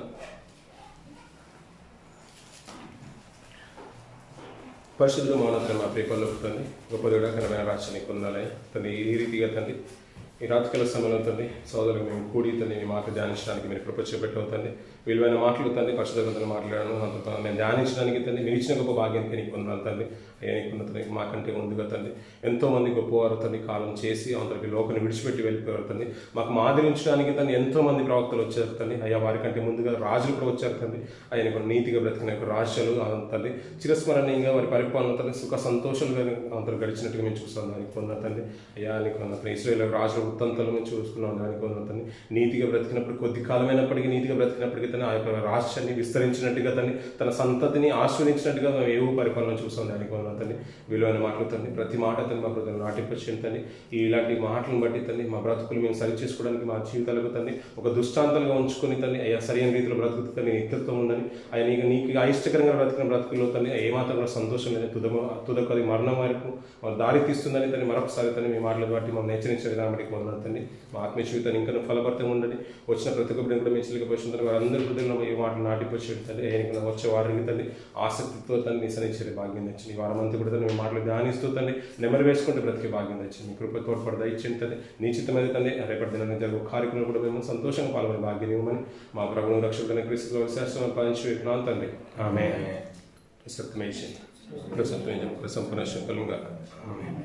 పరిశుద్ధులు మౌనతను మా ప్రియపల్లో తండ్రి, గొప్ప దేవుడా ఘనమైన రాష్ట్రాన్ని పొందాలి తండ్రి. ఈ రీతిగా తండ్రి ఈ రాత్రికాల సమయంలో తండ్రి సోదరులు మేము కూడి తండ్రి మీ మాట ధ్యానించడానికి మీరు కృప చూపెట్టవుతండి. విలువైన మాటలు తండ్రి పరిశుద్ధ గ్రంథాలు మాట్లాడాను అంత మేము ధ్యానించడానికి తండ్రి మీరు ఇచ్చిన గొప్ప భాగ్యానికి నీకు పొందాలి తండ్రి. అయ్యా నీకున్న తండ్రి మాకంటే ముందుగా తండ్రి ఎంతోమంది గొప్పవారు తండ్రి కాలం చేసి అందరికి లోకాన్ని విడిచిపెట్టి వెళ్ళిపోయారు తండ్రి. మాకు మాదిరించడానికి తండ్రి ఎంతోమంది ప్రవక్తలు వచ్చారు తండ్రి. అయ్యా వారికంటే ముందుగా రాజులు కూడా వచ్చారు తండ్రి. అయ్యా నీకు నీతిగా బ్రతికిన యొక్క రాజ్యాలు తండ్రి చిరస్మరణీయంగా వారి పరిపాలన తండ్రి సుఖ సంతోషాలుగా అందరూ గడిచినట్టుగా మేము చూస్తాం దానికి పొందాం తండ్రి. అయ్యా నీకు తండ్రి ఇశ్రాయేలు రాజుల వృత్తాంతాలు మేము చూసుకున్నాం దానికి పొందాం తండ్రి. నీతిగా బ్రతికినప్పుడు కొద్ది కాలమైనప్పటికీ నీతిగా బ్రతికినప్పటికీ తన ఆ యొక్క రాష్ట్రాన్ని విస్తరించినట్టుగా తండ్రి తన సంతతిని ఆస్వాదించినట్టుగా మేము ఏవో పరిపాలన చూస్తాం దానికి పొందాం తండ్రి. విలువైన మాటలు తండ్రి ప్రతి మాట తండ్రి మా హృదయంలో నాటింపచేయండి తండ్రి. ఇలాంటి మాటలను బట్టి తండ్రి మా బ్రతుకులు మేము సరి చేసుకోవడానికి మా జీవితాలకు తండ్రి ఒక దృష్టాంతాలుగా ఉంచుకొని తండ్రి అయ్యా సరైన రీతిలో బ్రతుకుతూ తండ్రి నిత్యత్వం ఉందని అయ్యా నీకు అయిష్టకరంగా బ్రతికిన బ్రతుకుల్లో తండ్రి ఏమాత్రం కూడా సంతోషం లేదు, తుదకు అది మరణం వరకు దారి తీస్తుందని తండ్రి మరొకసారి తండ్రి మీ మాటలు బట్టి మమ్మల్ని హెచ్చరించిన విధానం పొందాలి తండ్రి. మా ఆత్మీయ జీవితాన్ని ఇంకా ఫలభరితంగా ఉండండి. వచ్చిన ప్రతి ఒక్కరిని కూడా మేము చిలికపోతుంది వారందరి హృదయంలో ఈ మాటలు నాటిపోయి తండ్రి. అయ్యా వచ్చే వారిని తండ్రి ఆసక్తితో తండ్రి నిసరించే భాగ్యం తెచ్చింది. ఈ వారమంతా కూడా తండ్రి మీ మాటలు ధ్యానిస్తూ తండ్రి నెమరు వేసుకుంటే బ్రతికే భాగ్యం తెచ్చింది. మీ కృప తోడ్పడ దయచేయండి తండ్రి. నిశ్చితమైన తండ్రి రేపటి దినాన్ని జరుగు కార్యక్రమం కూడా మేము సంతోషంగా పాల్గొనే భాగ్యం ఇవ్వమని మా ప్రభువు రక్షకుడైన క్రీస్తు శాస్త్రం పాలించి తండ్రి. ఆమేన్. సత్యమేషన్ ప్రసంపన శంకలుగా ఆమేన్.